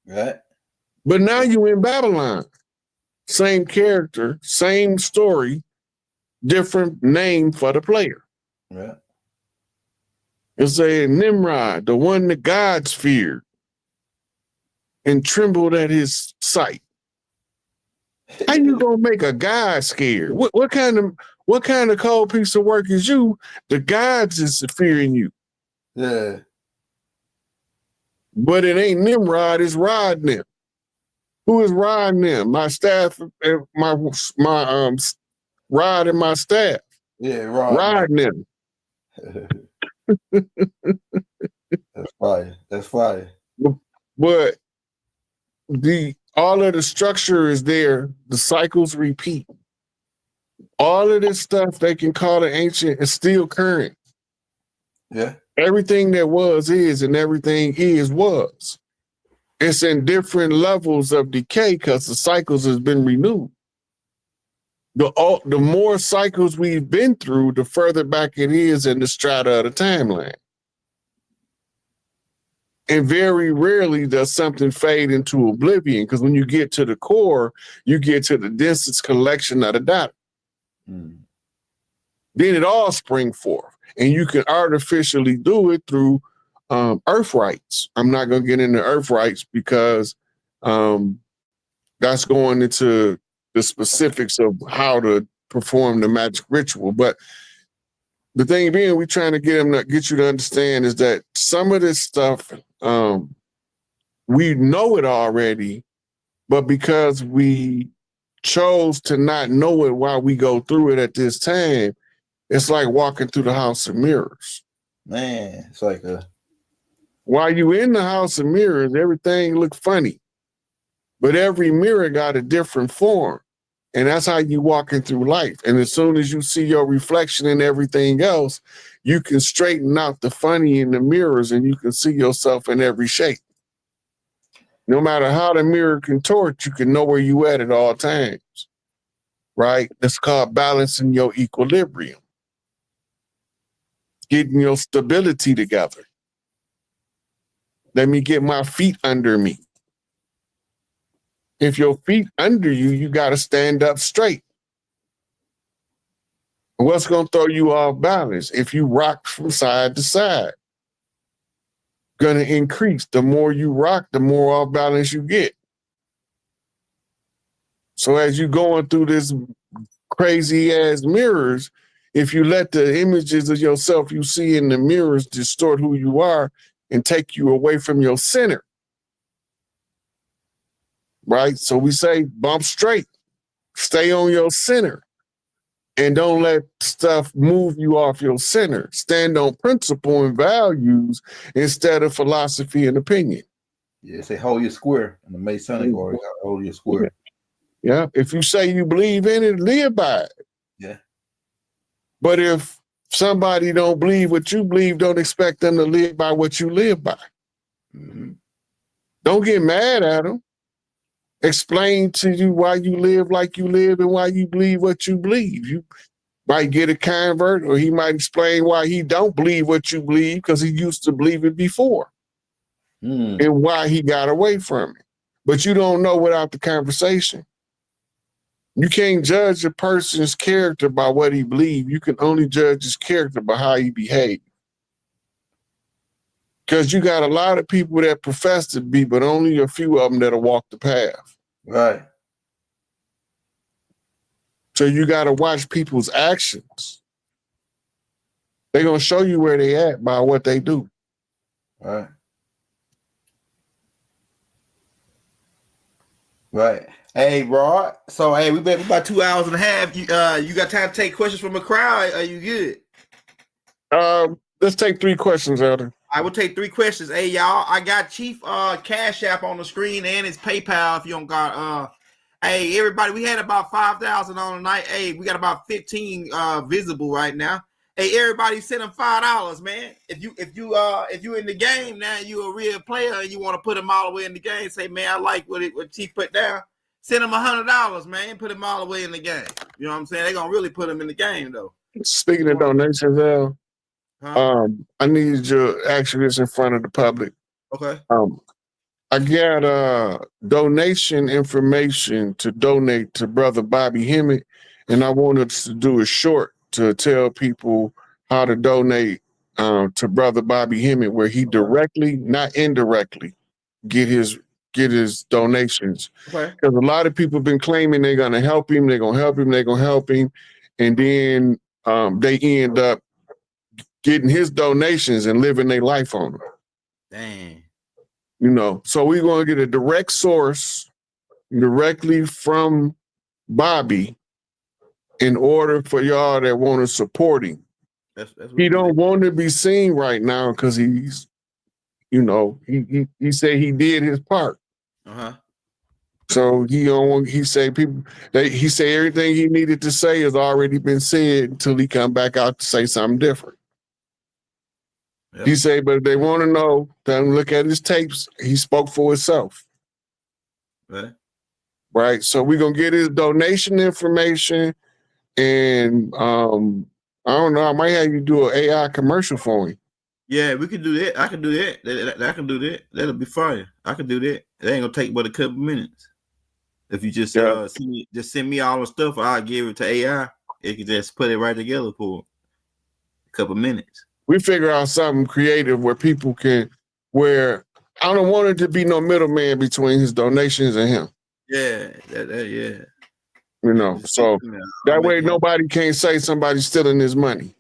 Right. But now you in Babylon. Same character, same story, different name for the player. Yeah. It's a Nimrod, the one the gods feared and trembled at his sight. How you gonna make a god scared? What kind of cold piece of work is you? The gods is fearing you. Yeah. But it ain't Nimrod, it's Rod them. Who is riding them? My staff and my rod and my staff. Yeah, riding them. That's fire. That's fire. But all of the structure is there. The cycles repeat. All of this stuff they can call it ancient is still current. Yeah. Everything that was is, and everything is was. It's in different levels of decay because the cycles has been renewed. The more cycles we've been through, the further back it is in the strata of the timeline. And very rarely does something fade into oblivion, because when you get to the core, you get to the densest collection of the data. Then it all spring forth, and you can artificially do it through earth rights. I'm not going to get into earth rights because that's going into the specifics of how to perform the magic ritual. But the thing being, we're trying to get you to understand is that some of this stuff, we know it already, but because we chose to not know it while we go through it at this time, it's like walking through the house of mirrors. Man, it's like while you in the house of mirrors, everything look funny, but every mirror got a different form. And that's how you walking through life. And as soon as you see your reflection in everything else, you can straighten out the funny in the mirrors and you can see yourself in every shape. No matter how the mirror contort, you can know where you at all times, right? That's called balancing your equilibrium, getting your stability together. Let me get my feet under me. If your feet under you, you got to stand up straight. What's going to throw you off balance? If you rock from side to side, going to increase. The more you rock, the more off balance you get. So as you going through this crazy ass mirrors, if you let the images of yourself you see in the mirrors distort who you are and take you away from your center, right? So we say bump straight, stay on your center, and don't let stuff move you off your center. Stand on principle and values instead of philosophy and opinion. Yeah, say hold your square. In the Masonic order, hold your square. Yeah, if you say you believe in it, live by it. Yeah. But if somebody don't believe what you believe, don't expect them to live by what you live by. Mm-hmm. Don't get mad at them. Explain to you why you live like you live and why you believe what you believe. You might get a convert, or he might explain why he don't believe what you believe because he used to believe it before and why he got away from it. But you don't know without the conversation. You can't judge a person's character by what he believes. You can only judge his character by how he behaves. Because you got a lot of people that profess to be, but only a few of them that'll walk the path. Right. So you got to watch people's actions. They're going to show you where they at by what they do. Right. Right. Hey, Rod. So, hey, we about 2 hours and a half. You got time to take questions from the crowd? Are you good? Let's take 3 questions, Elder. I will take 3 questions. Hey, y'all, I got Chief Cash App on the screen and his PayPal if you don't got hey, everybody, we had about 5,000 on tonight. Hey, we got about 15 visible right now. Hey, everybody, send them $5, man. If you in the game now, you a real player and you want to put them all the way in the game, say, man, I like what Chief put down. Send them $100, man. Put them all the way in the game. You know what I'm saying? They're gonna really put them in the game though. Speaking of donations, I need you to ask this in front of the public. Okay. I got donation information to donate to Brother Bobby Hemmett, and I wanted to do a short to tell people how to donate to Brother Bobby Hemmett, where he directly, not indirectly, get his donations. Okay. Because a lot of people have been claiming they're gonna help him, they're gonna help him, they're gonna help him, and then they end up getting his donations and living their life on them. Dang. You know, so we're going to get a direct source directly from Bobby in order for y'all that want to support him. That's He don't want to be seen right now because he's, you know, he said he did his part. So he don't want, he say everything he needed to say has already been said until he come back out to say something different. He say, but if they want to know, then look at his tapes. He spoke for himself. Right. So we're gonna get his donation information, and I don't know. I might have you do an AI commercial for him. Yeah, we could do that. I can do that. I can do that. That'll be fine. I can do that. It ain't gonna take but a couple minutes. If you just send me all the stuff, I'll give it to AI. It can just put it right together for a couple minutes. We figure out something creative where people can, where I don't want it to be no middleman between his donations and him. Yeah, yeah. You know, so that way nobody can't say somebody's stealing his money.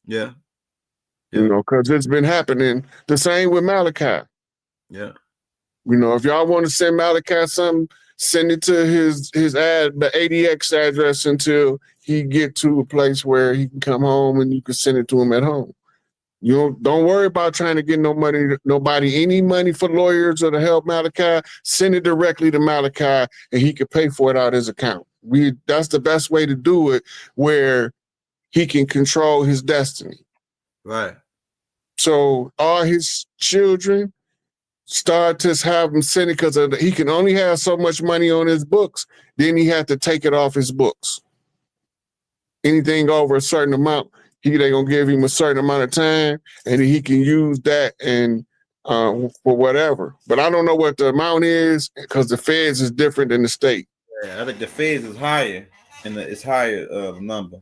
Yeah. You know, because it's been happening. The same with Malachi. Yeah. You know, if y'all want to send Malachi something, send it to the ADX address until he get to a place where he can come home and you can send it to him at home. You don't worry about trying to get nobody any money for lawyers or to help Malachi. Send it directly to Malachi and he can pay for it out of his account. That's the best way to do it, where he can control his destiny. Right. So all his children start to have him send it, because he can only have so much money on his books. Then he had to take it off his books. Anything over a certain amount, they're gonna give him a certain amount of time, and he can use that and for whatever. But I don't know what the amount is, because the feds is different than the state. Yeah, I think the feds is higher, and it's higher number.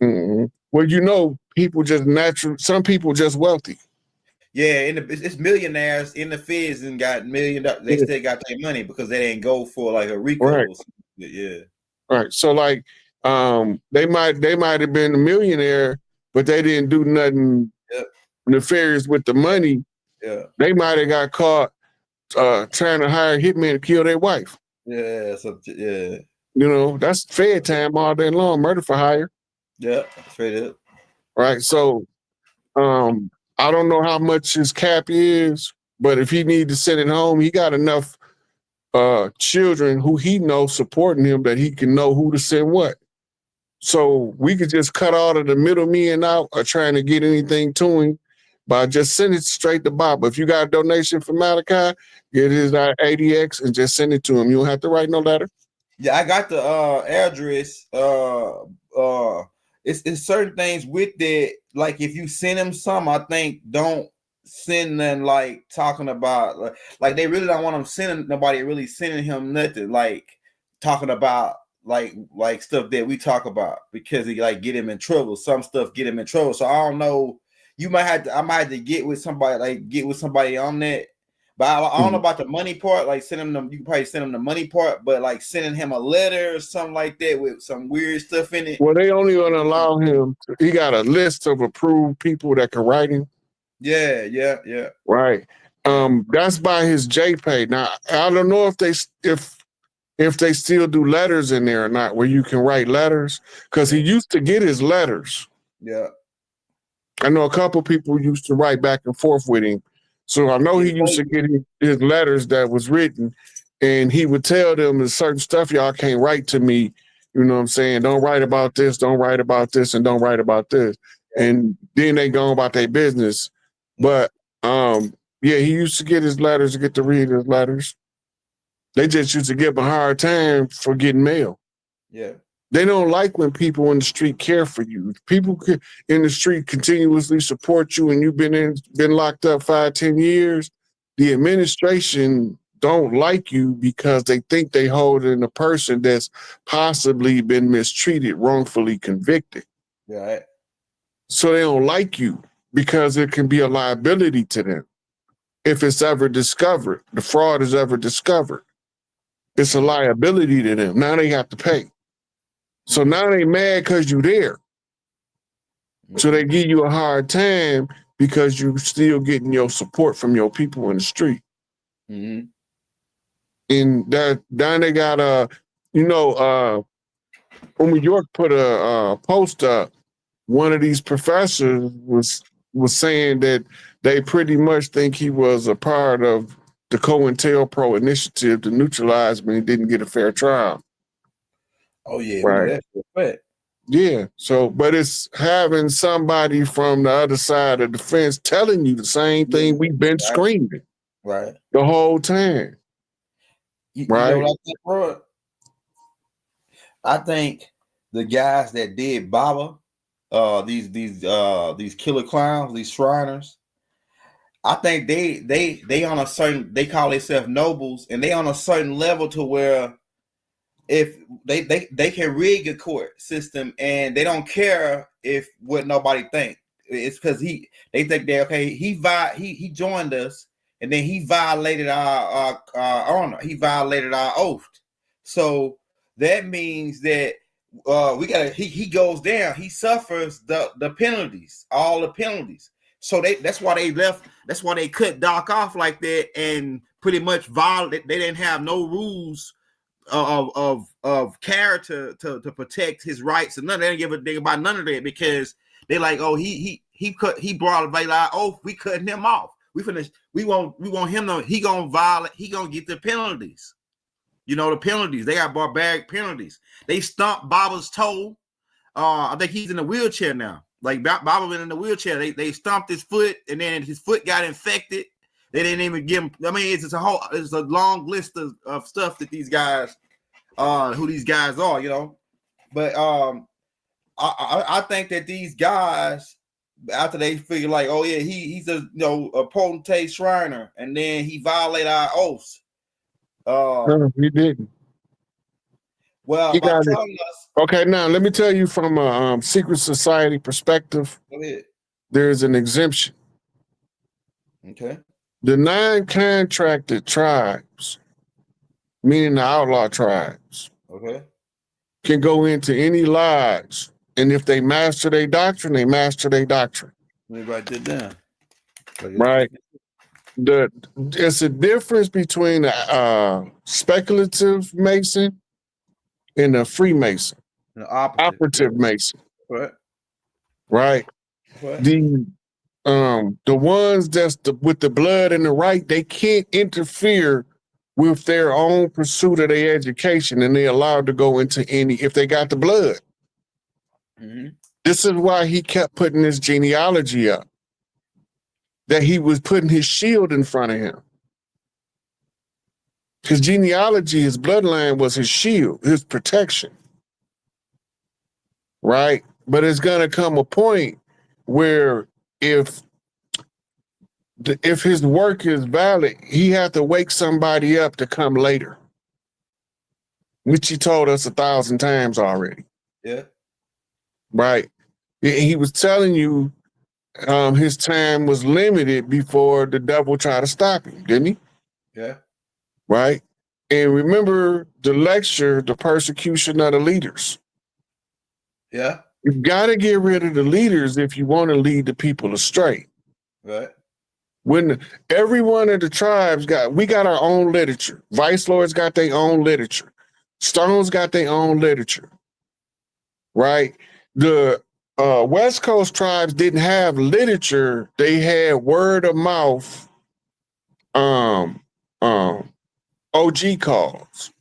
Mm-hmm. Well, you know, some people just wealthy. Yeah, it's millionaires in the feds and got $1 million. They still got their money because they didn't go for like a RICO. Right. Or something. Yeah. Right. So like, they might have been a millionaire, but they didn't do nothing nefarious with the money. Yeah. They might have got caught trying to hire a hitman to kill their wife. Yeah. Yeah. You know, that's fed time all day long, murder for hire. Yeah, straight up. Right. So I don't know how much his cap is, but if he need to send it home, he got enough children who he knows supporting him that he can know who to send what. So we could just cut all of the middlemen out or trying to get anything to him by just send it straight to Bob. If you got a donation for Malachi, get his ADX and just send it to him. You don't have to write no letter. Yeah, I got the address. It's certain things with that. Like if you send him some, I think don't send them like talking about like they really don't want him sending nobody really sending him nothing like talking about like stuff that we talk about, because it like get him in trouble. Some stuff get him in trouble. So I don't know. I might have to get with somebody on that. But I don't know about the money part. Like send him them, you can probably send him the money part, but like sending him a letter or something like that with some weird stuff in it. Well, they only gonna allow him. He got a list of approved people that can write him. Yeah. Right. That's by his JPay. Now I don't know if they still do letters in there or not, where you can write letters, because he used to get his letters. Yeah. I know a couple people used to write back and forth with him. So I know he used to get his letters that was written, and he would tell them there's certain stuff y'all can't write to me. You know what I'm saying? Don't write about this, don't write about this, and don't write about this. And then they go about their business. But yeah, he used to get his letters, to get to read his letters. They just used to give him a hard time for getting mail. Yeah. They don't like when people in the street care for you. If people in the street continuously support you and you've been locked up 5-10 years, the administration don't like you because they think they holding a person that's possibly been mistreated, wrongfully convicted. Right. So they don't like you because it can be a liability to them. If it's ever discovered, the fraud is ever discovered, it's a liability to them. Now they have to pay. So now they mad because you there. So they give you a hard time because you still getting your support from your people in the street. Mm-hmm. And that then they got when New York put a post up, one of these professors was saying that they pretty much think he was a part of the COINTELPRO initiative to neutralize him and he didn't get a fair trial. Oh yeah, right. We know that for a fact. Yeah. So, but it's having somebody from the other side of the fence telling you the same thing we've been screaming right the whole time. You right. know what I think, bro? I think the guys that did Baba, these killer clowns, these Shriners, I think they on a certain, they call themselves nobles, and they on a certain level to where if they can rig a court system and they don't care if what nobody think. It's because they think that he joined us and then he violated our honor. He violated our oath. So that means that he goes down. He suffers the penalties, all the penalties. So that's why they left. That's why they cut Doc off like that and pretty much violate. They didn't have no rules of character to protect his rights, and none. They didn't give a thing about none of that because they like, oh, he brought a our oath. We cutting him off. We want him to. He gonna violate. He gonna get the penalties. You know the penalties. They got barbaric penalties. They stomped Baba's toe. I think he's in a wheelchair now. Like Baba went in the wheelchair. They stomped his foot, and then his foot got infected. They didn't even give him. I mean, it's a long list of stuff that these guys, who these guys are, you know. But I think that these guys, after they figure like, oh yeah, he's a a potentate Shriner, and then he violated our oaths. No, he didn't. Well, by telling us. Okay, now let me tell you from a secret society perspective. Go ahead. There's an exemption. Okay. The non-contracted tribes, meaning the outlaw tribes, okay, can go into any lodge, and if they master their doctrine, they master their doctrine. Let me write that down. Right. It's a difference between a speculative Mason and a Freemason. An operative Mason. Right. Right. The ones that's with the blood and the right, they can't interfere with their own pursuit of their education, and they're allowed to go into any if they got the blood. Mm-hmm. This is why he kept putting his genealogy up. That he was putting his shield in front of him. His genealogy, his bloodline was his shield, his protection. Right? But it's gonna come a point where if his work is valid, he had to wake somebody up to come later, which he told us 1,000 times already. Yeah. Right. He was telling you his time was limited before the devil tried to stop him, didn't he? Yeah. Right. And remember the lecture, The Persecution of the Leaders. Yeah. You've got to get rid of the leaders if you want to lead the people astray. Right. When every one of the tribes we got our own literature. Vice Lords got their own literature. Stones got their own literature. Right? The West Coast tribes didn't have literature. They had word of mouth OG calls.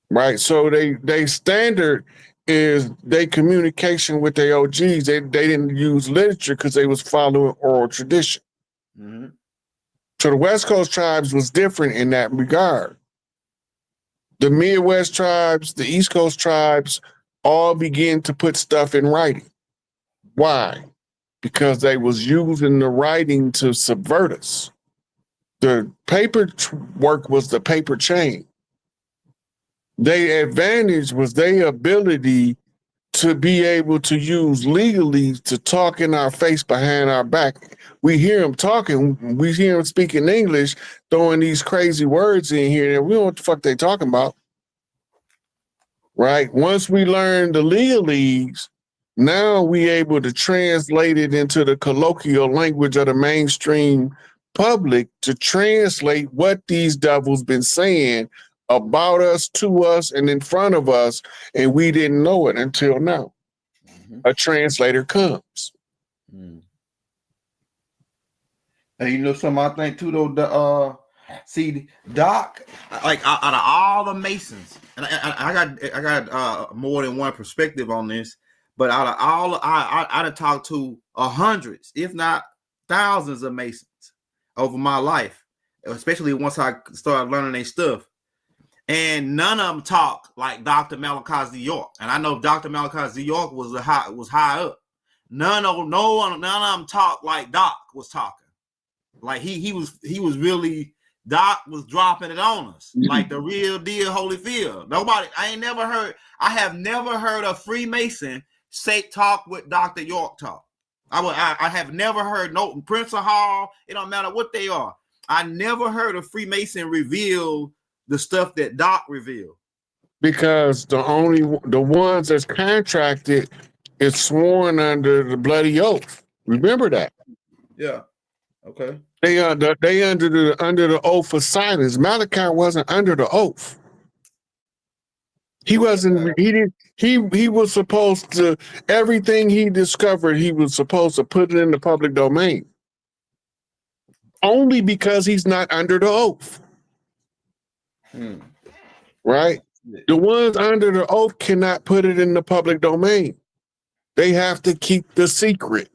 Right? So they standard is they communication with their OGs. They didn't use literature because they was following oral tradition. Mm-hmm. So the West Coast tribes was different in that regard. the Midwest tribes, the East Coast tribes, all began to put stuff in writing. Why? Because they was using the writing to subvert us. The paper work was the paper chain. Their advantage was their ability to be able to use legally to talk in our face behind our back. We hear them talking, we hear them speaking English, throwing these crazy words in here, and we don't know what the fuck they talking about. Right? Once we learn the legalese, now we able to translate it into the colloquial language of the mainstream public to translate what these devils been saying about us, to us, and in front of us, and we didn't know it until now. A translator comes. And you know something I think too though, see Doc, like out of all the Masons, and I got more than one perspective on this, but out of all I'd have talked to hundreds, if not thousands of Masons over my life, especially once I started learning their stuff. And none of them talk like Dr. Malachi Z. York. And I know Dr. Malachi Z. York was high up. None of them talk like Doc was talking. Like he was really, Doc was dropping it on us. Like the real deal Holyfield. I have never heard a Freemason talk with Dr. York talk. I have never heard no Prince of Hall, it don't matter what they are. I never heard a Freemason reveal the stuff that Doc revealed. Because the ones that's contracted is sworn under the bloody oath. Remember that. Yeah. Okay. They under the oath of silence. Malachi wasn't under the oath. He wasn't. He was supposed to, everything he discovered, he was supposed to put it in the public domain. Only because he's not under the oath. Right? The ones under the oath cannot put it in the public domain. They have to keep the secret.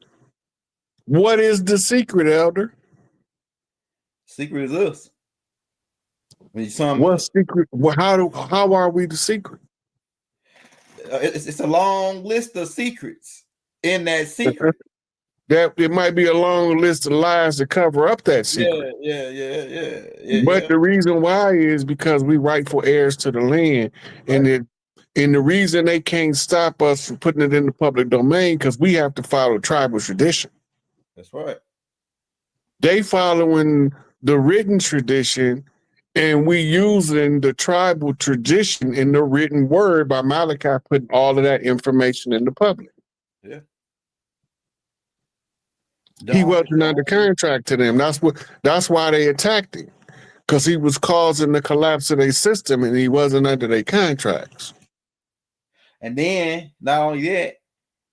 What is the secret, Elder? Secret is us. What secret? How are we the secret? It's a long list of secrets in that secret. That it might be a long list of lies to cover up that secret. Yeah. But the reason why is because we rightful heirs to the land, and the reason they can't stop us from putting it in the public domain because we have to follow tribal tradition. That's right. They following the written tradition, and we using the tribal tradition in the written word by Malachi, putting all of that information in the public. Yeah. He wasn't under contract to them. That's why they attacked him, because he was causing the collapse of their system, and he wasn't under their contracts. And then not only that,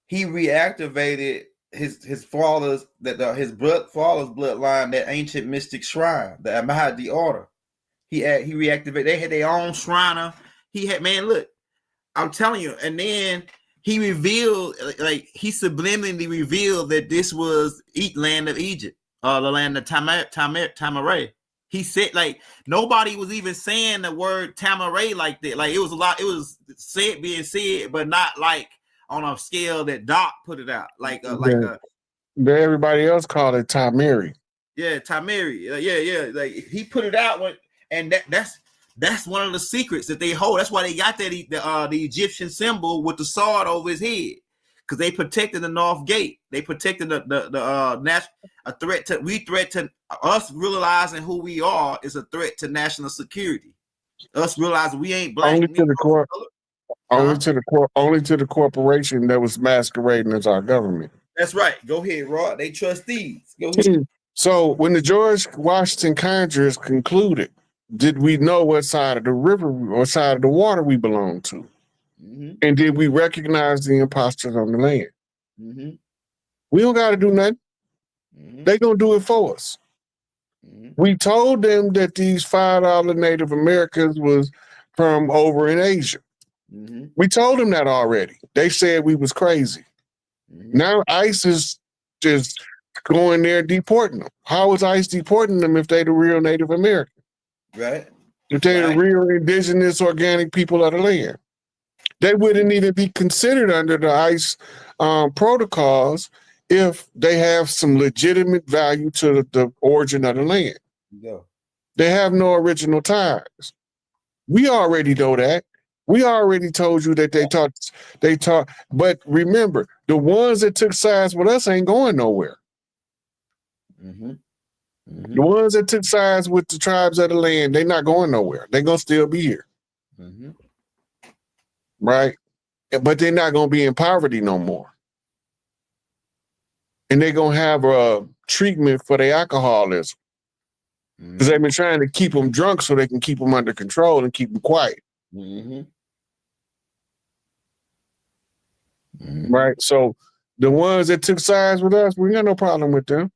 he reactivated his father's father's bloodline, that ancient mystic shrine, the Mahdi order. He reactivated. They had their own shriner. He had, man, look, I'm telling you. And then he revealed, like he subliminally revealed that this was land of Egypt, the land of Tamaray. He said, like, nobody was even saying the word Tamaray like that. Like, it was being said, but not like on a scale that Doc put it out. Everybody else called it Tamiri. Yeah, Tamiri. Yeah. Like, he put it out and that's one of the secrets that they hold. That's why they got that the Egyptian symbol with the sword over his head, because they protected the North Gate. They protected a threat to us realizing who we are is a threat to national security. Us realizing we ain't black. Only to the corporation that was masquerading as our government. That's right. Go ahead, Rod. They trustees. Go ahead. So when the George Washington Congress concluded, did we know what side of the river or side of the water we belonged to? Mm-hmm. And did we recognize the imposters on the land? Mm-hmm. We don't got to do nothing. Mm-hmm. They gonna do it for us. Mm-hmm. We told them that these $5 Native Americans was from over in Asia. Mm-hmm. We told them that already. They said we was crazy. Mm-hmm. Now ICE is just going there deporting them. How is ICE deporting them if they the real Native American? Right. If they're the real indigenous organic people of the land. They wouldn't even be considered under the ICE protocols if they have some legitimate value to the origin of the land. Yeah. They have no original ties. We already know that. We already told you that they taught, but remember, the ones that took sides with us ain't going nowhere. Mm-hmm. Mm-hmm. The ones that took sides with the tribes of the land, they're not going nowhere. They're going to still be here. Mm-hmm. Right? But they're not going to be in poverty no more. And they're going to have a treatment for their alcoholism. Because they've been trying to keep them drunk so they can keep them under control and keep them quiet. Mm-hmm. Right? So the ones that took sides with us, we got no problem with them.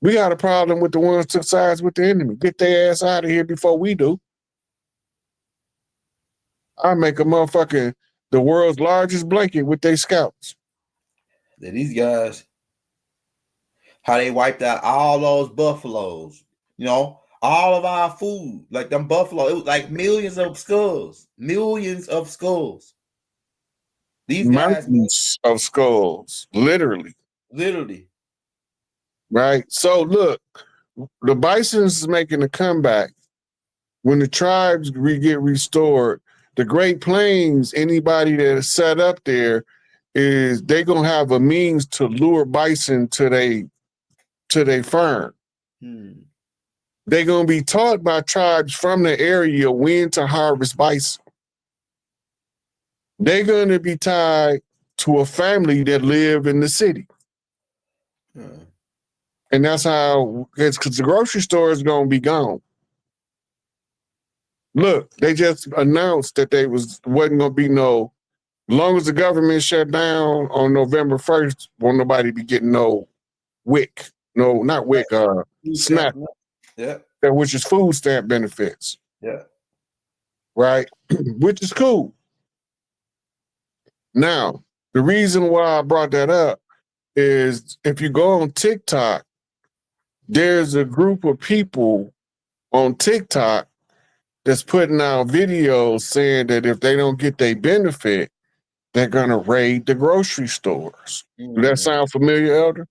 We got a problem with the ones that took sides with the enemy. Get their ass out of here before we do. I make a motherfucking the world's largest blanket with their scouts. These guys, how they wiped out all those buffaloes, you know, all of our food, like them buffalo, it was like millions of skulls. These guys, mountains of skulls, literally. Right? So look, the bison's is making a comeback. When the tribes get restored, the Great Plains, anybody that is set up there, is they gonna have a means to lure bison to they farm. They're gonna be taught by tribes from the area when to harvest bison. They're gonna be tied to a family that live in the city. And that's how it's because the grocery store is gonna be gone. Look, they just announced that wasn't gonna be no, long as the government shut down on November 1st, won't nobody be getting no WIC. No, not WIC, SNAP. Yeah. Which is food stamp benefits. Yeah. Right? Which is cool. Now, the reason why I brought that up is if you go on TikTok, there's a group of people on TikTok that's putting out videos saying that if they don't get their benefit, they're gonna raid the grocery stores. Does that sound familiar, Elder?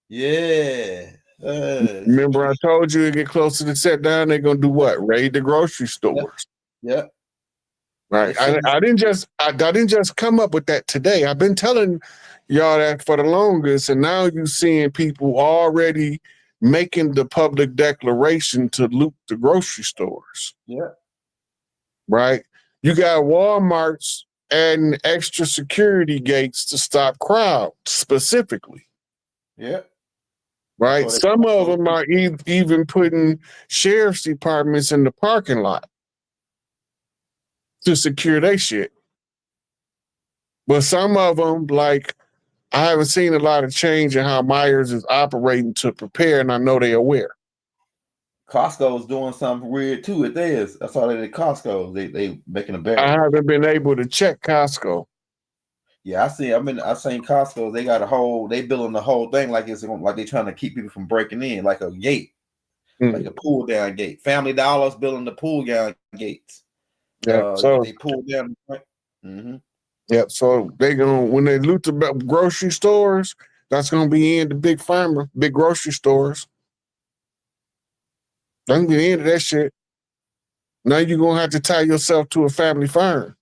Yeah. Remember, I told you to get closer to set down, they're gonna do what? Raid the grocery stores. Yeah. Right. I didn't just come up with that today. I've been telling y'all that for the longest, and now you're seeing people already making the public declaration to loot the grocery stores. Yeah. Right. You got Walmart's adding extra security gates to stop crowds specifically. Yeah. Right. Some of them are even putting sheriff's departments in the parking lot to secure their shit. But some of them, like, I haven't seen a lot of change in how Myers is operating to prepare, and I know they're aware. Costco's doing something weird too with theirs. I saw that at Costco. They making a barrier. I haven't been able to check Costco. Yeah, I seen Costco. They got they building the whole thing like like they're trying to keep people from breaking in, like a gate, like a pull down gate. Family Dollar's building the pull down gates. Yeah, so they pull down. Mm-hmm. Yeah, so when they loot the grocery stores, that's gonna be in the big grocery stores. That's gonna be the end of that shit. Now you're gonna have to tie yourself to a family farm.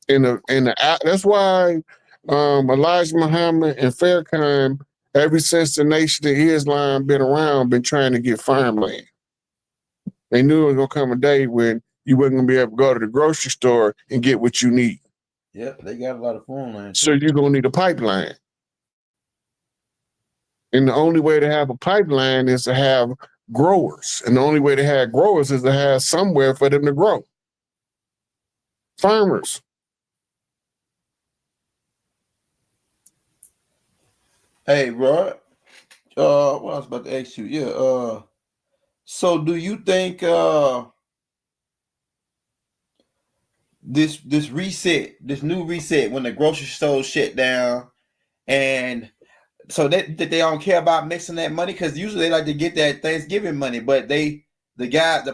That's why Elijah Muhammad and Farrakhan, ever since the Nation of Islam been around, been trying to get farmland. They knew it was gonna come a day when you wasn't gonna be able to go to the grocery store and get what you need. Yep, they got a lot of farmland. So you're gonna need a pipeline. And the only way to have a pipeline is to have growers. And the only way to have growers is to have somewhere for them to grow. Farmers. Hey, Rod. What I was about to ask you. Yeah. So do you think this new reset, when the grocery store shut down and So that they don't care about mixing that money because usually they like to get that Thanksgiving money, but the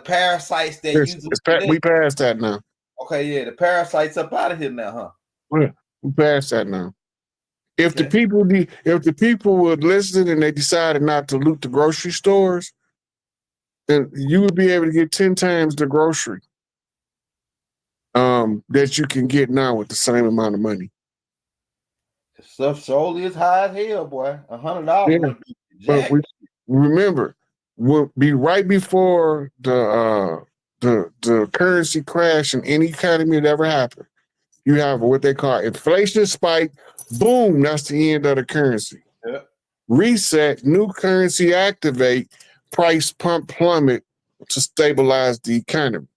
parasites that usually we passed that now. Okay, yeah, the parasites up out of here now, huh? We passed that now. If the people would listen and they decided not to loot the grocery stores, then you would be able to get 10 times the grocery that you can get now with the same amount of money. Stuff solely is high as hell, boy. $100. Yeah. But remember, will be right before the currency crash in any economy that ever happened. You have what they call inflation spike. Boom, that's the end of the currency. Yep. Reset, new currency activate, price pump plummet to stabilize the economy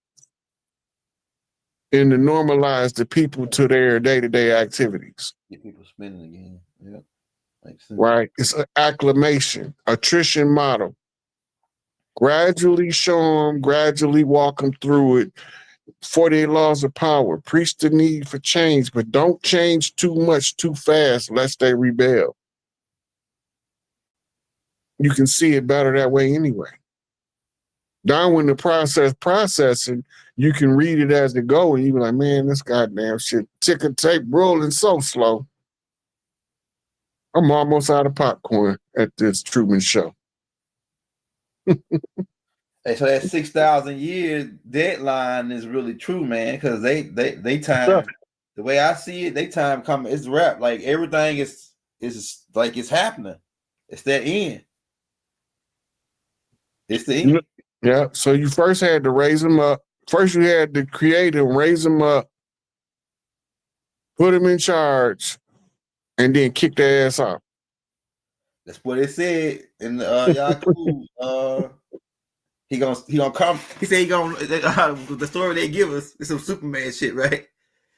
and to normalize the people to their day-to-day activities. Get people spending again. Yep. Makes sense. Right? It's an acclimation, attrition model. Gradually show them, gradually walk them through it. 48 laws of power. Preach the need for change, but don't change too much too fast lest they rebel. You can see it better that way anyway. Down when the processing, you can read it as it go, and you be like, man, this goddamn shit, ticker tape rolling so slow. I'm almost out of popcorn at this Truman Show. Hey, so that 6,000 years deadline is really true, man, because they time, the way I see it, they time coming, it's wrapped. Like everything is like it's happening. It's that end. It's the end. Yeah. So you first had to raise them up. First you had to create them, raise them up, put them in charge, and then kick their ass off. That's what it said in Yaku. He gonna come. He said he gonna the story they give us is some Superman shit, right?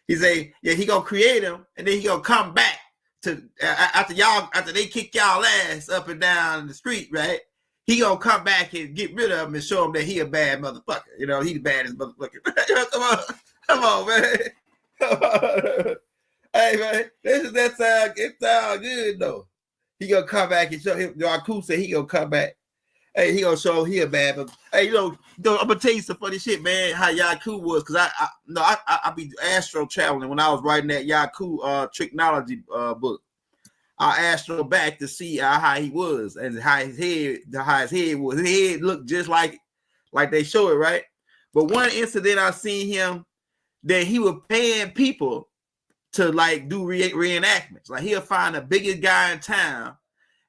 He say, yeah, he gonna create him, and then he gonna come back to after they kick y'all ass up and down the street, right? He gonna come back and get rid of him and show him that he a bad motherfucker. You know, he the baddest motherfucker. Come on, man. Hey, man, it sound good though. He gonna come back and show him. Yaku said he gonna come back. Hey, he gonna show he a bad. Hey, you know, I'm gonna tell you some funny shit, man. How Yaku was, cause I be astro traveling when I was writing that Yaku technology book. I astro back to see how he was and how his head was. His head looked just like they show it, right? But one incident I seen him that he was paying people to like do reenactments. Like he'll find the biggest guy in town.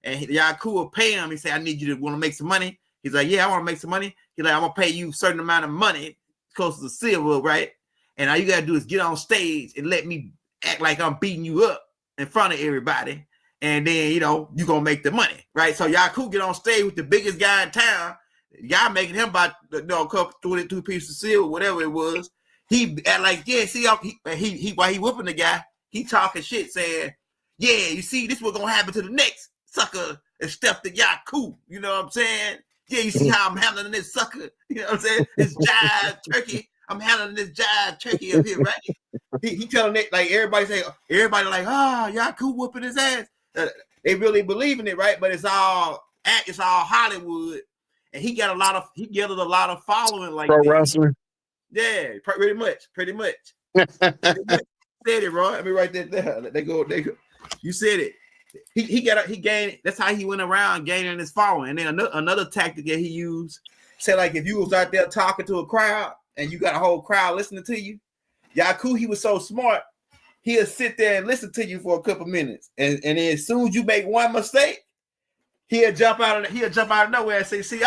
And Yaku will pay him. He say, I need you to want to make some money. He's like, yeah, I want to make some money. He's like, I'm going to pay you a certain amount of money, close to silver, right? And all you got to do is get on stage and let me act like I'm beating you up in front of everybody. And then, you know, you're going to make the money, right? So Yaku get on stage with the biggest guy in town. Y'all making him about, a couple 22 pieces of silver, whatever it was. He act like, yeah, see, he while he whooping the guy, he talking shit saying, yeah, you see, this what's going to happen to the next sucker and Steph the Yaku. You know what I'm saying? Yeah, you see how I'm handling this sucker? You know what I'm saying? This jive turkey. I'm handling this jive turkey up here, right? He telling it like everybody like, Yaku whooping his ass. They really believe in it, right? But it's all Hollywood. And he gathered a lot of following like pro wrestling. Yeah, pretty much. Said it, Ron. Let me write that down. They go. You said it. He gained. That's how he went around gaining his following. And then another tactic that he used, say like if you was out there talking to a crowd and you got a whole crowd listening to you, Yaku, he was so smart, he'll sit there and listen to you for a couple minutes, and then as soon as you make one mistake, he'll jump out of nowhere and say, "See,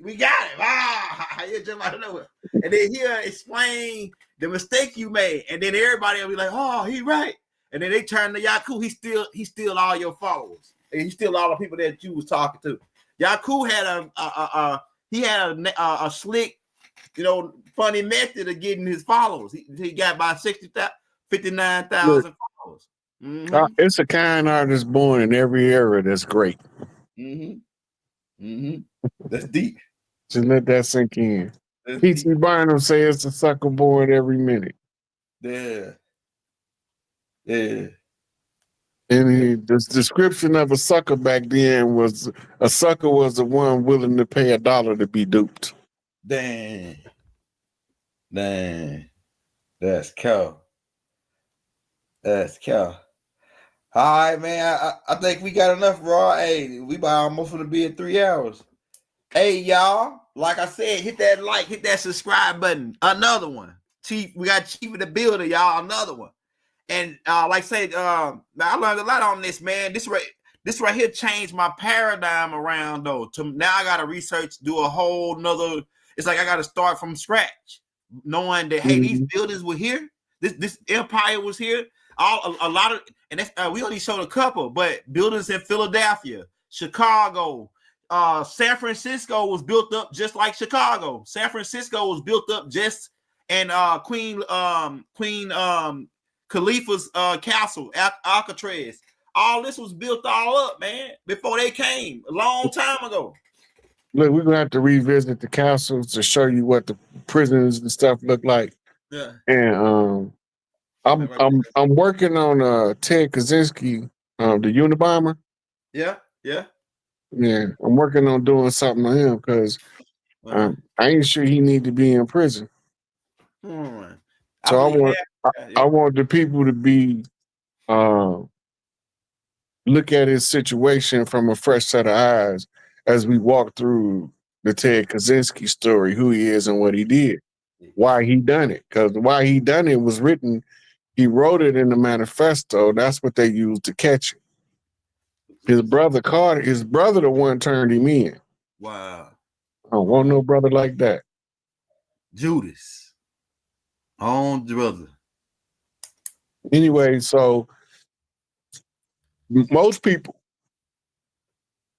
we got him!" He'll jump out of nowhere, and then he'll explain the mistake you made, and then everybody will be like, "Oh, he right." And then they turn to Yaku. He still all your followers. And he still all the people that you was talking to. Yaku had a slick, funny method of getting his followers. He got about 59,000 followers. Mm-hmm. It's a kind artist born in every era that's great. That's deep. Just let that sink in. P.T. Barnum says it's a sucker born every minute. Yeah. And the description of a sucker back then was a sucker was the one willing to pay $1 to be duped. Dang. That's cow. That's cow. All right, man. I think we got enough, Raw. Hey, we about almost gonna be at 3 hours. Hey, y'all. Like I said, hit that like, hit that subscribe button. Another one. Chief, we got Chief of the Builder, y'all. Another one. And like I said, I learned a lot on this, man. This right here changed my paradigm around though. To now I gotta research, do a whole nother. It's like I gotta start from scratch, knowing that hey, these buildings were here. This empire was here. A lot of, and that's, we only showed a couple, but buildings in Philadelphia, Chicago, San Francisco was built up just like Chicago. San Francisco was built up just, and Queen Khalifa's castle, Alcatraz. All this was built all up, man, before they came a long time ago. Look, we're gonna have to revisit the castles to show you what the prisons and stuff look like. Yeah. And I'm working on Ted Kaczynski, the Unabomber. Yeah. Yeah, I'm working on doing something on him because I ain't sure he need to be in prison. So I want the people to be look at his situation from a fresh set of eyes as we walk through the Ted Kaczynski story, who he is and what he did, why he done it. Because why he done it was written, he wrote it in the manifesto. That's what they used to catch him. His brother Carter, the one turned him in. Wow. I don't want no brother like that. Judas. Own brother. Anyway, so most people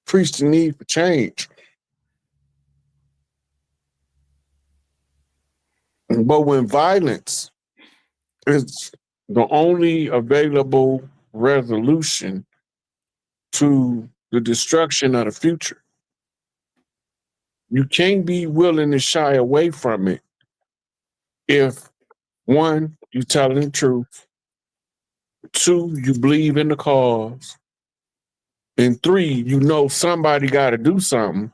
preach the need for change. But when violence is the only available resolution to the destruction of the future, you can't be willing to shy away from it if, one, you're telling the truth, two, you believe in the cause, and three, you know somebody got to do something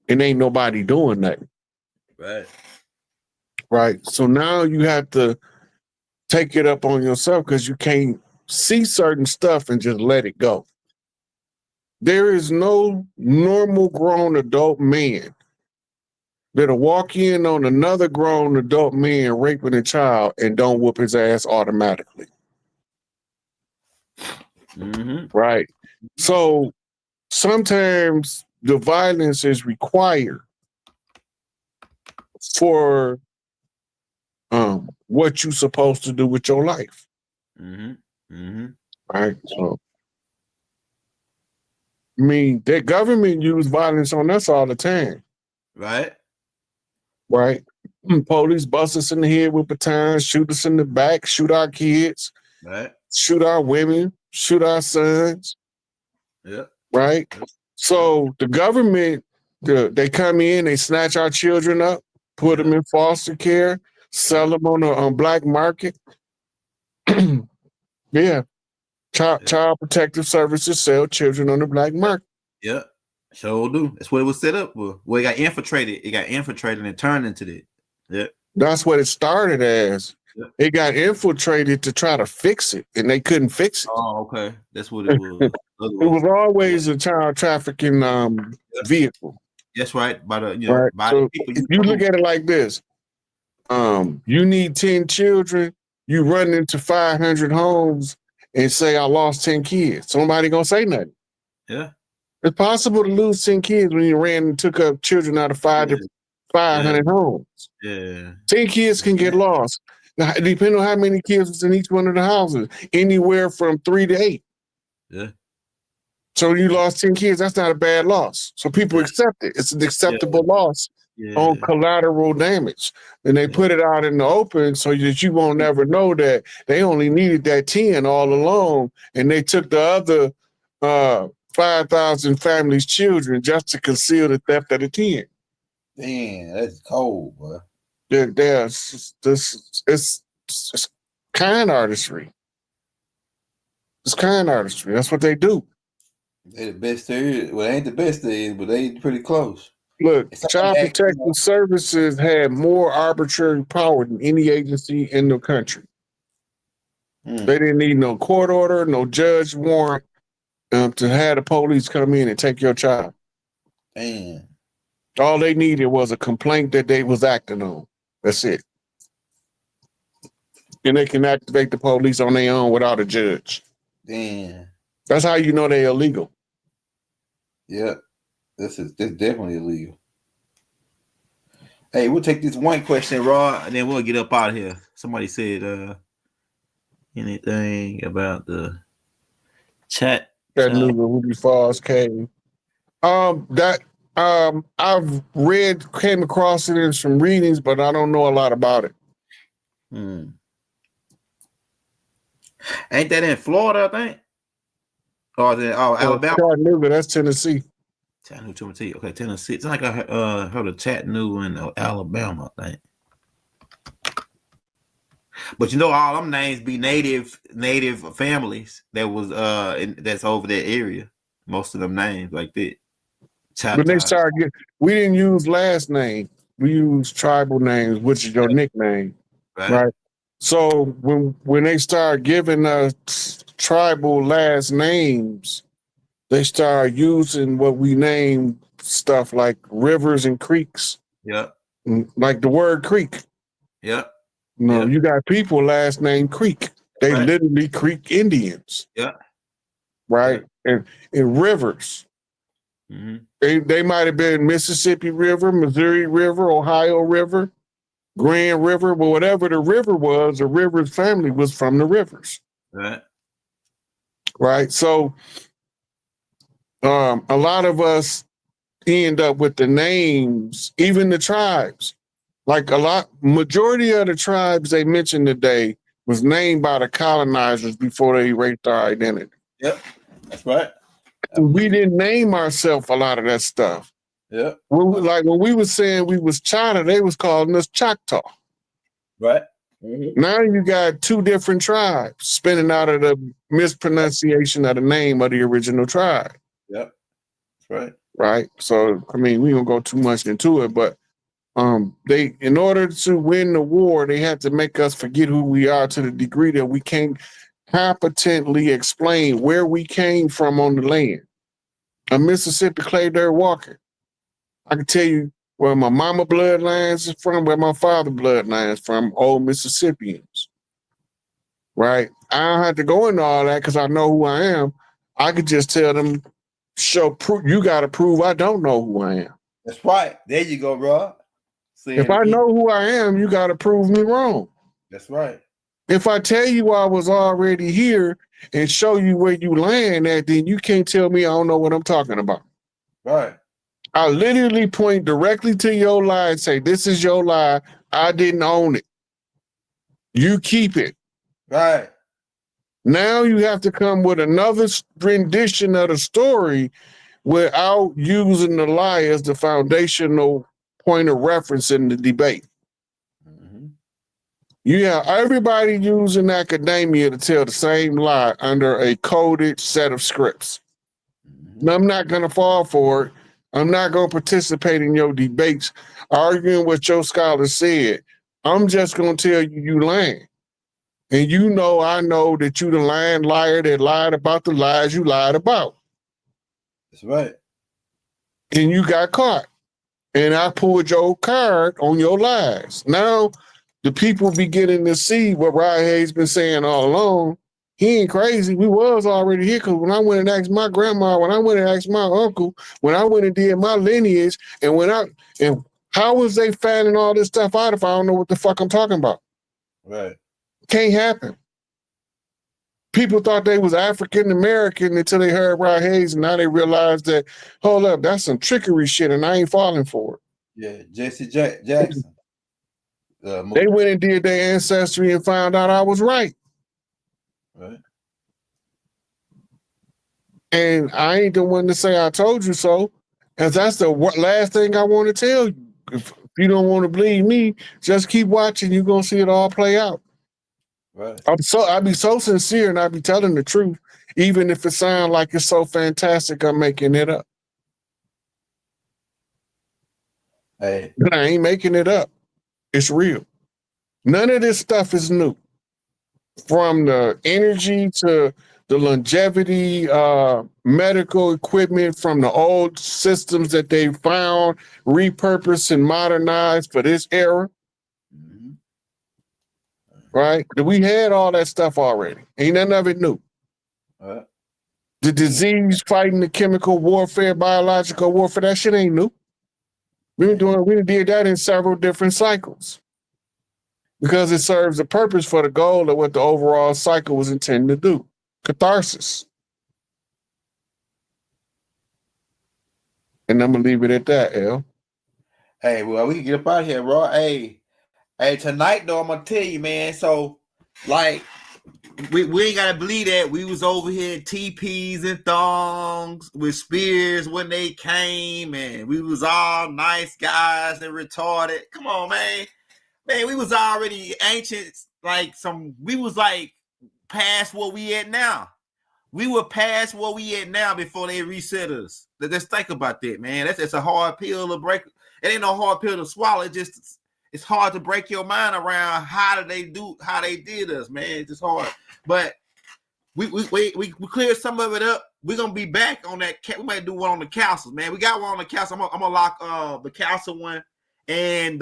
and ain't nobody doing nothing. Right. So now you have to take it up on yourself because you can't see certain stuff and just let it go. There is no normal grown adult man that'll walk in on another grown adult man raping a child and don't whoop his ass automatically. Right. So sometimes the violence is required for what you're supposed to do with your life. Right. So I mean, the government use violence on us all the time. Right. Police bust us in the head with batons, shoot us in the back, shoot our kids, shoot our women, shoot our sons. Right. So the government, they come in, they snatch our children up, put them in foster care, sell them on the black market. Child Protective Services sell children on the black market. Yeah, sure do. That's what it was set up for. Well, it got infiltrated. It got infiltrated and turned into that. Yeah. That's what it started as. Yeah. It got infiltrated to try to fix it, and they couldn't fix it. Oh, okay. That's what it was. It was always a child trafficking vehicle. That's right. By the right. By so the people you look at it like this. You need 10 children, you run into 500 homes and say, I lost 10 kids. Somebody gonna say nothing. Yeah. It's possible to lose 10 kids when you ran and took up children out of 500 homes. Yeah. 10 kids can get lost. Now, depending on how many kids was in each one of the houses, anywhere from 3 to 8. Yeah. So you lost 10 kids, that's not a bad loss. So people accept it. It's an acceptable loss on collateral damage. And they put it out in the open so that you won't never know that they only needed that 10 all along. And they took the other 5,000 families' children just to conceal the theft of the 10. Damn, that's cold, bro. It's kind artistry. It's con artistry. That's what they do. They the best there is. Well, they ain't the best there is, but they pretty close. Look, Somebody Child asked, Protective Services had more arbitrary power than any agency in the country. They didn't need no court order, no judge warrant to have the police come in and take your child. Damn. All they needed was a complaint that they was acting on. That's it. And they can activate the police on their own without a judge. Damn. That's how you know they're illegal. Yeah. This definitely illegal. Hey, we'll take this one question, Rod, and then we'll get up out of here. Somebody said anything about the chat. Chattanooga, Ruby Falls Cave. I've came across it in some readings, but I don't know a lot about it. Ain't that in Florida, I think? Or is it Alabama? Chattanooga, that's Tennessee. Chattanooga, Tennessee. Okay, Tennessee. It's like I heard of Chattanooga in Alabama, I think. But you know, all them names be native families that was that's over that area. Most of them names like that. When they started we didn't use last name. We used tribal names, which is your nickname. Right. So when they start giving us tribal last names, they start using what we name stuff like rivers and creeks. Yeah. Like the word creek. Yeah. No, you got people last name Creek. They literally Creek Indians. Yeah. Right. And rivers. They might have been Mississippi River, Missouri River, Ohio River, Grand River, but whatever the river was, the Rivers family was from the rivers. Right. Right. So a lot of us end up with the names, even the tribes. Like majority of the tribes they mentioned today was named by the colonizers before they erased our identity. Yep, that's right. We didn't name ourselves a lot of that stuff. Yeah. Like when we was saying we was China, they was calling us Choctaw. Right. Now you got two different tribes spinning out of the mispronunciation of the name of the original tribe. Yep. That's right. Right. So I mean, we don't go too much into it, but they, in order to win the war, they had to make us forget who we are to the degree that we can't competently explain where we came from on the land. A Mississippi clay dirt walker. I can tell you where my mama bloodlines is from, where my father bloodlines is from, old Mississippians. Right? I don't have to go into all that because I know who I am. I could just tell them, you got to prove I don't know who I am. That's right. There you go, Rob. If I know who I am, you got to prove me wrong. That's right. If I tell you I was already here and show you where you land at, then you can't tell me I don't know what I'm talking about. Right. I literally point directly to your lie and say, this is your lie. I didn't own it. You keep it. Right. Now you have to come with another rendition of the story without using the lie as the foundational point of reference in the debate. You have everybody using academia to tell the same lie under a coded set of scripts. And I'm not going to fall for it. I'm not going to participate in your debates arguing what your scholars said. I'm just going to tell you lying. And you know I know that you the lying liar that lied about the lies you lied about. That's right. And you got caught. And I pulled your card on your lies. Now the people beginning to see what Rod Hayes been saying all along. He ain't crazy. We was already here because when I went and asked my grandma, when I went and asked my uncle, when I went and did my lineage, and how was they finding all this stuff out if I don't know what the fuck I'm talking about? Right. Can't happen. People thought they was African American until they heard Rod Hayes, and now they realized that, hold up, that's some trickery shit, and I ain't falling for it. Yeah, Jesse Jackson. They went and did their ancestry and found out I was right. Right. And I ain't the one to say I told you so, because that's the last thing I want to tell you. If you don't want to believe me, just keep watching. You're gonna see it all play out. Right. I'd be so sincere and I'd be telling the truth. even if it sounds like it's so fantastic, I'm making it up. Hey, But I ain't making it up. It's real. None of this stuff is new. From the energy to the longevity, medical equipment, from the old systems that they found, repurposed and modernized for this era. Right? We had all that stuff already. Ain't none of it new. The disease fighting, the chemical warfare, biological warfare, that shit ain't new. We did that in several different cycles. Because it serves a purpose for the goal of what the overall cycle was intended to do. Catharsis. And I'm gonna leave it at that, L. Hey, well, we can get up out of here, bro. Hey, tonight though, I'm gonna tell you, man. So, like, we ain't gotta believe that we was over here in TPs and thongs with spears when they came, and we was all nice guys and retarded. Come on, man. Man, we was already ancient, we was like past what we at now. We were past what we at now before they reset us. Let's think about that, man. That's a hard pill to break. It ain't no hard pill to swallow. It's hard to break your mind around how they did us, man. It's just hard. But we cleared some of it up. We're gonna be back on that. We might do one on the castles, man. We got one on the castle. I'm gonna lock the castle one and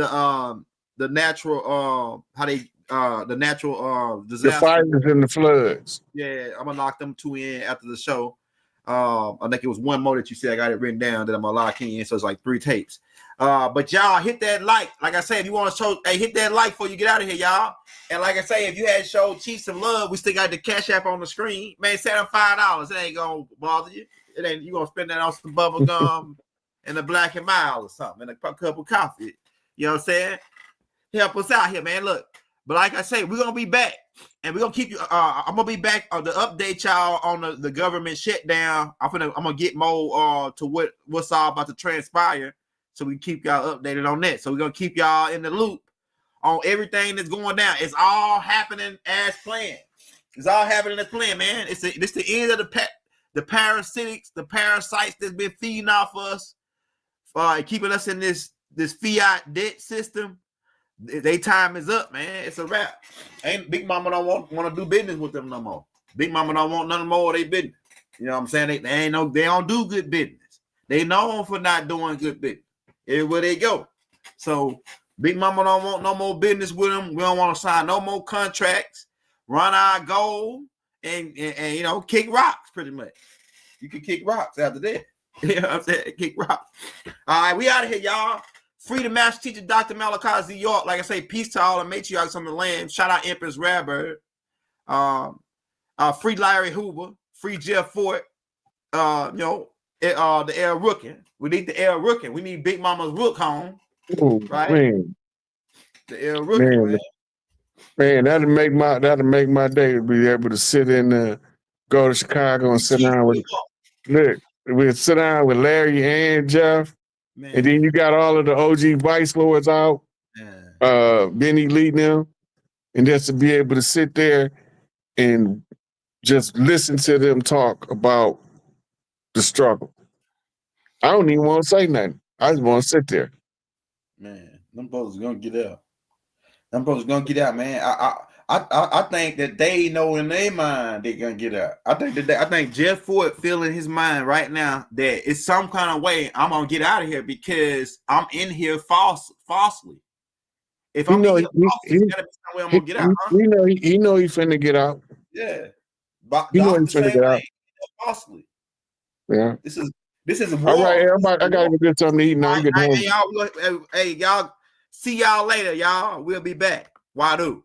the natural disaster. The fires and the floods. Yeah, I'm gonna lock them two in after the show. I think it was one more that you said. I got it written down that I'm gonna lock in, so it's like 3 tapes. But y'all hit that like I said, if you want to show, hey, hit that like before you get out of here, y'all. And like I say, if you had showed Chief some love, we still got the Cash App on the screen. Man, set up $5. It ain't gonna bother you. It ain't, you gonna spend that on some bubble gum and a Black and Mild or something, and a cup of coffee. You know what I'm saying? Help us out here, man. Look, but like I say, we're gonna be back, and we're gonna keep you. I'm gonna be back to update y'all on the government shutdown. I'm gonna get more to what's all about to transpire, so we keep y'all updated on that. So we're gonna keep y'all in the loop on everything that's going down. It's all happening as planned. It's all happening as planned, man. It's the end of the parasitics, the parasites that's been feeding off us, keeping us in this fiat debt system. They time is up, man. It's a wrap. Ain't Big Mama don't want to do business with them no more. Big Mama don't want none more of their business. You know what I'm saying? They don't do good business. They known for not doing good business. Everywhere they go. So Big Mama don't want no more business with them. We don't want to sign no more contracts. Run our goal and you know, kick rocks pretty much. You can kick rocks after that. You know what I'm saying? Kick rocks. All right, we out of here, y'all. Free the master teacher, Dr. Malachi Z. York. Like I say, peace to all the matriarchs on the land. Shout out Empress Rabbit. Free Larry Hoover. Free Jeff Fort. The Air Rookin. We need the Air Rookin. We need Big Mama's Rook home. Oh, right? Man. The Air Rookin, man, that'll make my day to be able to sit in go to Chicago and sit down with we'll sit down with Larry and Jeff. Man. And then you got all of the OG Vice Lords out, Benny leading them, and just to be able to sit there and just listen to them talk about the struggle. I don't even want to say nothing. I just want to sit there. Man, them brothers gonna get out. Them brothers gonna get out, man. I think that they know in their mind they're gonna get out. I think Jeff Ford feel in his mind right now that it's some kind of way I'm gonna get out of here because I'm in here falsely. If I'm in here falsely, it's gotta be some way I'm gonna get out. Huh? He know he finna get out. Yeah, but he know he finna get out falsely. Yeah, this is a war. All right, everybody, I gotta go get something to eat now. Hey, y'all, see y'all later, y'all. We'll be back. Wadu.